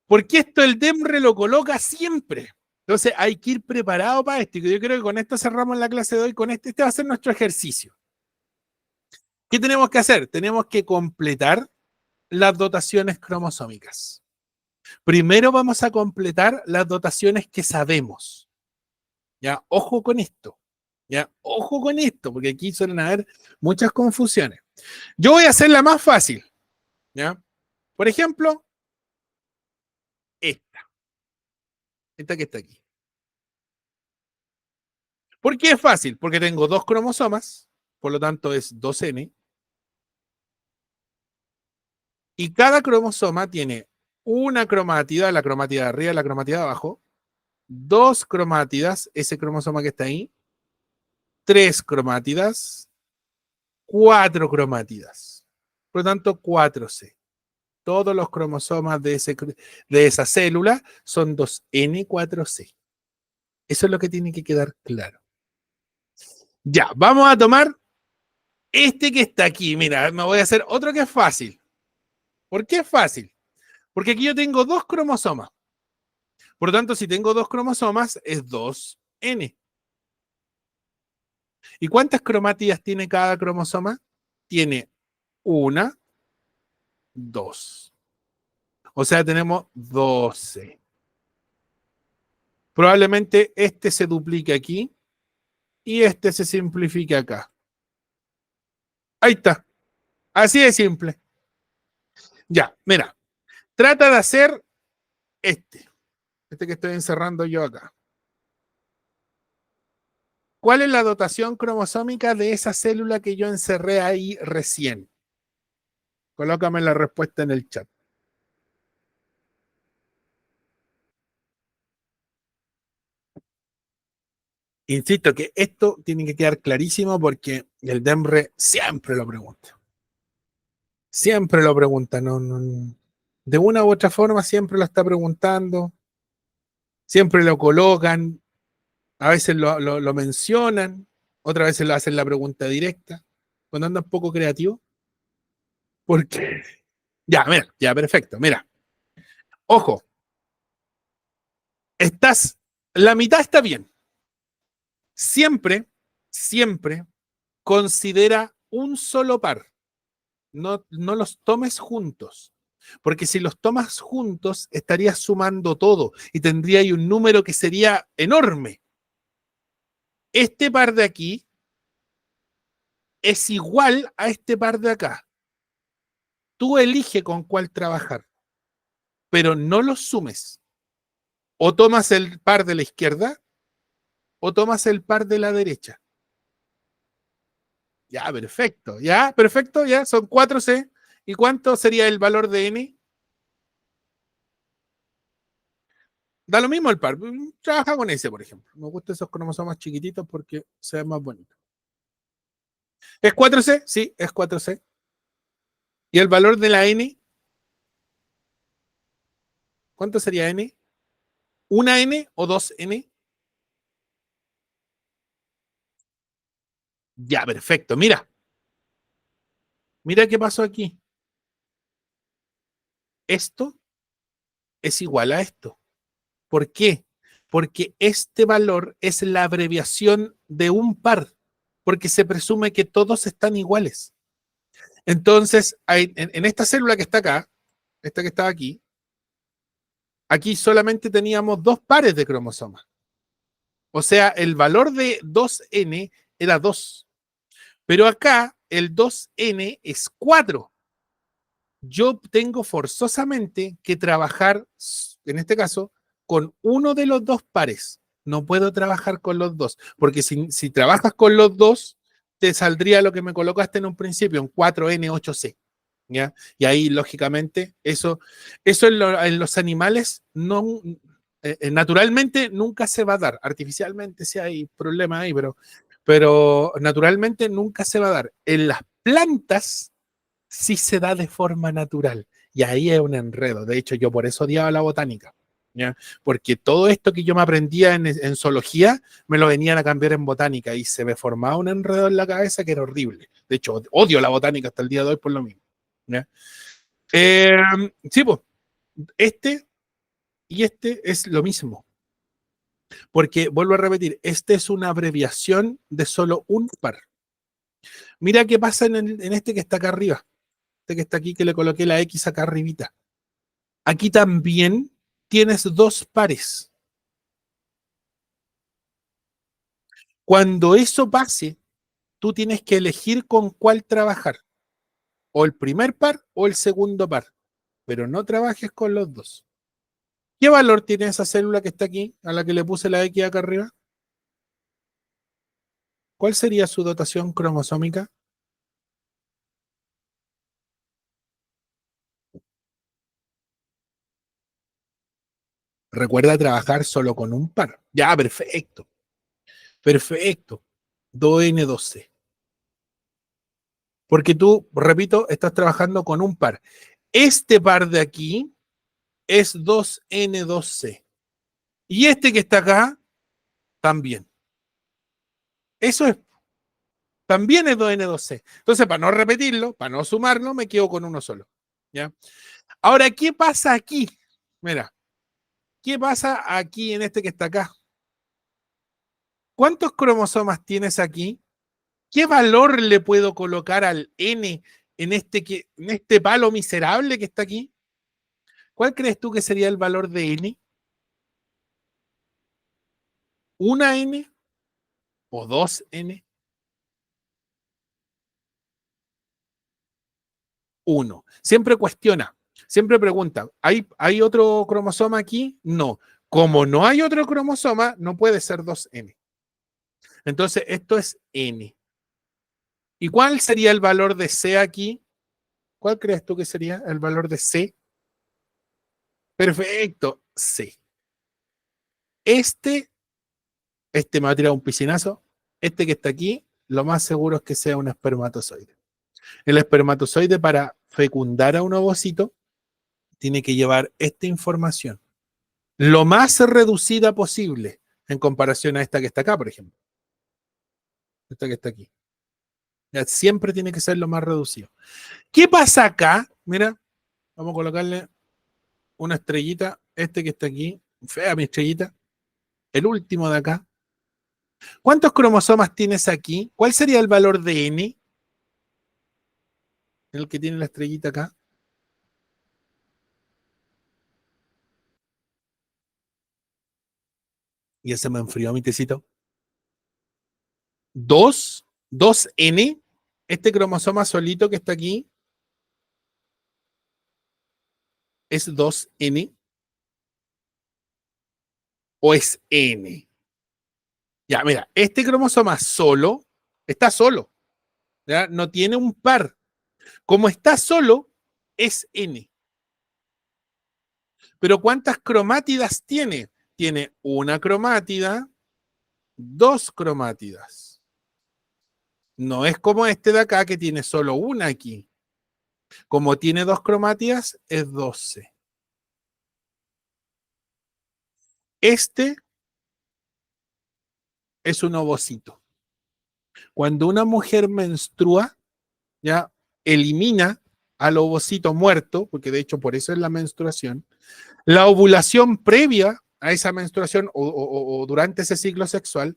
Porque esto el DEMRE lo coloca siempre. Entonces hay que ir preparado para esto. Yo creo que con esto cerramos la clase de hoy. Con este va a ser nuestro ejercicio. ¿Qué tenemos que hacer? Tenemos que completar las dotaciones cromosómicas. Primero vamos a completar las dotaciones que sabemos. Ya, ojo con esto. Ya, ojo con esto, porque aquí suelen haber muchas confusiones. Yo voy a hacer la más fácil. ¿Ya? Por ejemplo, esta que está aquí. ¿Por qué es fácil? Porque tengo dos cromosomas, por lo tanto es 2N, y cada cromosoma tiene una cromatida, la cromatida de arriba y la cromatida de abajo, dos cromátidas, ese cromosoma que está ahí, tres cromátidas, cuatro cromátidas. Por lo tanto, 4C. Todos los cromosomas de esa célula son 2N4C. Eso es lo que tiene que quedar claro. Ya, vamos a tomar este que está aquí. Mira, me voy a hacer otro que es fácil. ¿Por qué es fácil? Porque aquí yo tengo dos cromosomas. Por lo tanto, si tengo dos cromosomas, es 2N. ¿Y cuántas cromátidas tiene cada cromosoma? Tiene una, dos. O sea, tenemos 12. Probablemente este se duplique aquí y este se simplifique acá. Ahí está. Así de simple. Ya, mira, trata de hacer este que estoy encerrando yo acá. ¿Cuál es la dotación cromosómica de esa célula que yo encerré ahí recién? Colócame la respuesta en el chat. Insisto que esto tiene que quedar clarísimo porque el DEMRE siempre lo pregunta. Siempre lo pregunta, de una u otra forma siempre lo está preguntando, siempre lo colocan, a veces lo mencionan, otras veces lo hacen la pregunta directa, cuando anda un poco creativo. Porque, ya, mira, ya, perfecto, mira, ojo, la mitad está bien. Siempre, siempre considera un solo par. No los tomes juntos. Porque si los tomas juntos, estarías sumando todo y tendría ahí un número que sería enorme. Este par de aquí es igual a este par de acá. Tú elige con cuál trabajar, pero no los sumes. O tomas el par de la izquierda o tomas el par de la derecha. Ya, perfecto, ya, son 4C. ¿Y cuánto sería el valor de N? Da lo mismo el par. Trabaja con ese, por ejemplo. Me gustan esos cromosomas chiquititos porque se ven más bonitos. ¿Es 4C? Sí, es 4C. ¿Y el valor de la N? ¿Cuánto sería N? ¿Una N o dos N? Ya, perfecto. Mira qué pasó aquí. Esto es igual a esto. ¿Por qué? Porque este valor es la abreviación de un par, porque se presume que todos están iguales. Entonces, en esta célula que está acá, esta que está aquí solamente teníamos dos pares de cromosomas. O sea, el valor de 2N era 2. Pero acá el 2N es 4. Yo tengo forzosamente que trabajar, en este caso, con uno de los dos pares. No puedo trabajar con los dos, porque si trabajas con los dos, te saldría lo que me colocaste en un principio, un 4N8C. ¿Ya? Y ahí, lógicamente, eso en los animales no, naturalmente nunca se va a dar. Artificialmente sí hay problemas ahí, pero naturalmente nunca se va a dar. En las plantas sí se da de forma natural. Y ahí es un enredo. De hecho, yo por eso odiaba la botánica. ¿Ya? Porque todo esto que yo me aprendía en zoología me lo venían a cambiar en botánica y se me formaba un enredo en la cabeza que era horrible. De hecho, odio la botánica hasta el día de hoy por lo mismo. ¿Ya? Eh, sí, pues, este y este es lo mismo. Porque, vuelvo a repetir, este es una abreviación de solo un par. Mira qué pasa en este que está acá arriba. Este que está aquí, que le coloqué la X acá arribita. Aquí también tienes dos pares. Cuando eso pase, tú tienes que elegir con cuál trabajar. O el primer par o el segundo par. Pero no trabajes con los dos. ¿Qué valor tiene esa célula que está aquí, a la que le puse la X acá arriba? ¿Cuál sería su dotación cromosómica? Recuerda trabajar solo con un par. Ya, perfecto. Perfecto. 2N12. Porque tú, repito, estás trabajando con un par. Este par de aquí es 2N2C. Y este que está acá, también. Eso es, también es 2N2C. Entonces, para no repetirlo, para no sumarlo, me quedo con uno solo. ¿Ya? Ahora, ¿qué pasa aquí? Mira, ¿qué pasa aquí en este que está acá? ¿Cuántos cromosomas tienes aquí? ¿Qué valor le puedo colocar al N en este palo miserable que está aquí? ¿Cuál crees tú que sería el valor de N? ¿Una N o dos N? 1. Siempre cuestiona, siempre pregunta, ¿hay otro cromosoma aquí? No. Como no hay otro cromosoma, no puede ser 2N. Entonces, esto es N. ¿Y cuál sería el valor de C aquí? ¿Cuál crees tú que sería el valor de C? Perfecto, C. Este me va a tirar un piscinazo. Este que está aquí, lo más seguro es que sea un espermatozoide. El espermatozoide, para fecundar a un ovocito, tiene que llevar esta información lo más reducida posible en comparación a esta que está acá, por ejemplo. Esta que está aquí. Ya, siempre tiene que ser lo más reducido. ¿Qué pasa acá? Mira, vamos a colocarle una estrellita. Este que está aquí, fea mi estrellita. El último de acá. ¿Cuántos cromosomas tienes aquí? ¿Cuál sería el valor de N? El que tiene la estrellita acá. Y ese me enfrió mi tecito. 2N. Este cromosoma solito que está aquí es 2N o es N. Ya, mira, este cromosoma solo está solo. ¿Ya? No tiene un par. Como está solo, es N. Pero ¿cuántas cromátidas tiene? Tiene una cromátida, dos cromátidas. No es como este de acá que tiene solo una aquí. Como tiene dos cromátidas, es 12. Este es un ovocito. Cuando una mujer menstrua, ya elimina al ovocito muerto, porque de hecho por eso es la menstruación, la ovulación previa a esa menstruación o durante ese ciclo sexual,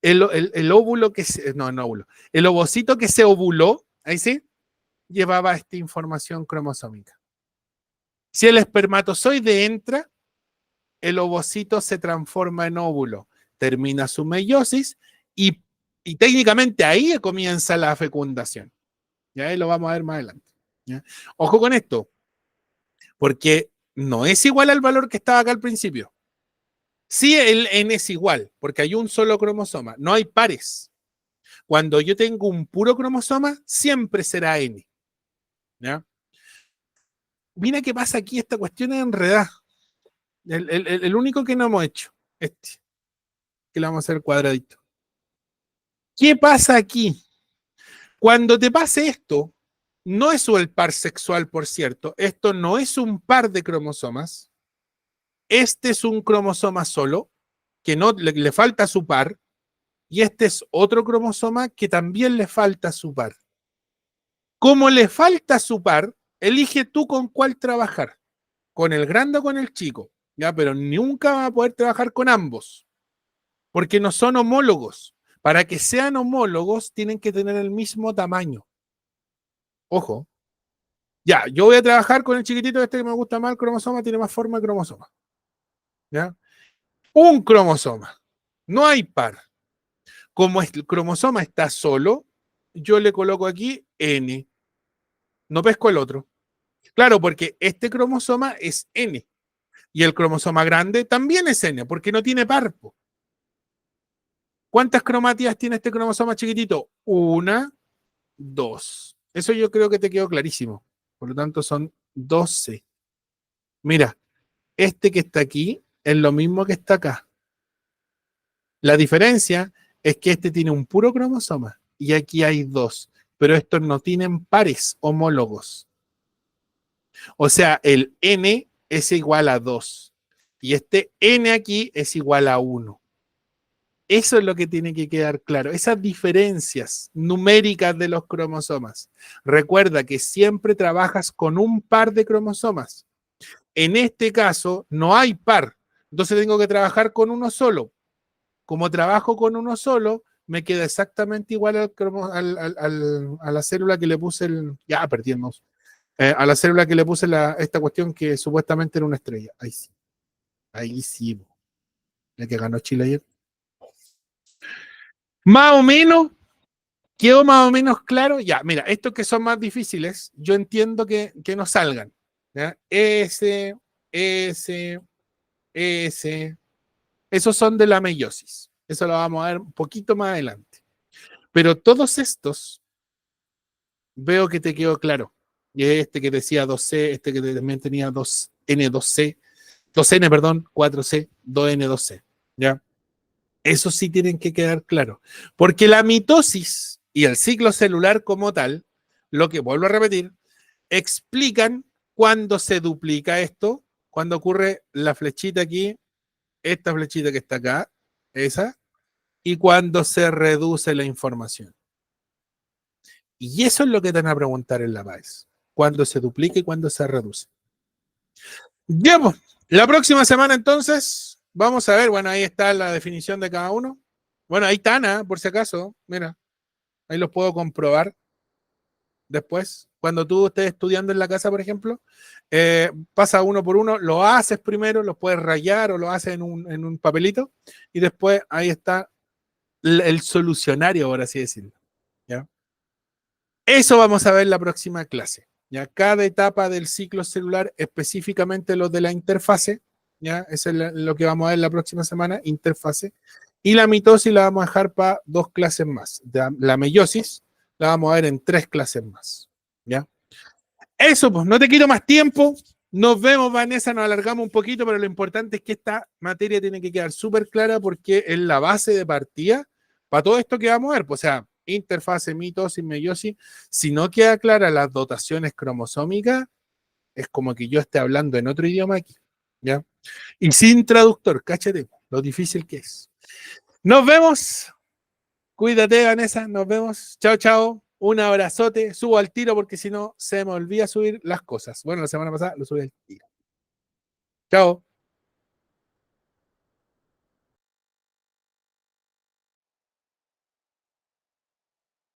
el óvulo que se, no, no óvulo, el ovocito que se ovuló, ahí sí, llevaba esta información cromosómica. Si el espermatozoide entra, el ovocito se transforma en óvulo, termina su meiosis y técnicamente ahí comienza la fecundación. Ya ahí lo vamos a ver más adelante. ¿Ya? Ojo con esto, porque no es igual al valor que estaba acá al principio. Sí, el N es igual, porque hay un solo cromosoma, no hay pares. Cuando yo tengo un puro cromosoma, siempre será N. ¿Ya? Mira qué pasa aquí, esta cuestión es enredada. El único que no hemos hecho, este, que le vamos a hacer cuadradito. ¿Qué pasa aquí? Cuando te pase esto, no es el par sexual, por cierto, esto no es un par de cromosomas, este es un cromosoma solo, que no le falta su par, y este es otro cromosoma que también le falta su par. Como le falta su par, elige tú con cuál trabajar, con el grande o con el chico, ya, pero nunca va a poder trabajar con ambos, porque no son homólogos. Para que sean homólogos, tienen que tener el mismo tamaño. Ojo. Ya, yo voy a trabajar con el chiquitito este que me gusta más, el cromosoma, tiene más forma de cromosoma. ¿Ya? Un cromosoma. No hay par. Como el cromosoma está solo, yo le coloco aquí N. No pesco el otro. Claro, porque este cromosoma es N. Y el cromosoma grande también es N, porque no tiene par. ¿Cuántas cromátidas tiene este cromosoma chiquitito? Una, dos. Eso yo creo que te quedó clarísimo. Por lo tanto, son 12. Mira, este que está aquí es lo mismo que está acá. La diferencia es que este tiene un puro cromosoma y aquí hay dos, pero estos no tienen pares homólogos. O sea, el N es igual a 2 y este N aquí es igual a 1. Eso es lo que tiene que quedar claro, esas diferencias numéricas de los cromosomas. Recuerda que siempre trabajas con un par de cromosomas. En este caso no hay par, entonces tengo que trabajar con uno solo. Como trabajo con uno solo, me queda exactamente igual a la célula que le puse el... Ya, perdí el mouse. A la célula que le puse esta cuestión que supuestamente era una estrella. Ahí sí. Ahí sí. La que ganó Chile ayer. Más o menos, ¿Quedó más o menos claro? Ya, mira, estos que son más difíciles, yo entiendo que no salgan. ¿Ya? S, esos son de la meiosis. Eso lo vamos a ver un poquito más adelante. Pero todos estos veo que te quedó claro. Y este que decía 2C, este que también tenía 2N, 2C, 2N, perdón, 4C, 2N, 2C. ¿Ya? Eso sí tienen que quedar claro. Porque la mitosis y el ciclo celular como tal, lo que vuelvo a repetir, explican cuando se duplica esto, cuando ocurre la flechita aquí, esta flechita que está acá, esa, y cuando se reduce la información. Y eso es lo que te van a preguntar en la PAES. Cuando se duplica y cuando se reduce. Ya, pues, la próxima semana entonces vamos a ver, bueno, ahí está la definición de cada uno. Bueno, ahí están, ¿eh? Por si acaso, mira, ahí los puedo comprobar después. Cuando tú estés estudiando en la casa, por ejemplo, pasa uno por uno, lo haces primero, lo puedes rayar o lo haces en un papelito y después ahí está el solucionario, por así decirlo. ¿Ya? Eso vamos a ver en la próxima clase. ¿Ya? Cada etapa del ciclo celular, específicamente los de la interfase, ¿ya? Eso es lo que vamos a ver la próxima semana, interfase. Y la mitosis la vamos a dejar para 2 clases más. La meiosis la vamos a ver en 3 clases más. ¿Ya? Eso, pues, no te quito más tiempo. Nos vemos, Vanessa, nos alargamos un poquito, pero lo importante es que esta materia tiene que quedar súper clara porque es la base de partida para todo esto que vamos a ver. Pues, o sea, interfase, mitosis, meiosis. Si no queda clara las dotaciones cromosómicas, es como que yo esté hablando en otro idioma aquí. ¿Ya? Y sin traductor, cáchate lo difícil que es. Nos vemos. Cuídate, Vanessa. Nos vemos. Chao, chao. Un abrazote. Subo al tiro porque si no se me olvida subir las cosas. Bueno, la semana pasada lo subí al tiro. Chao.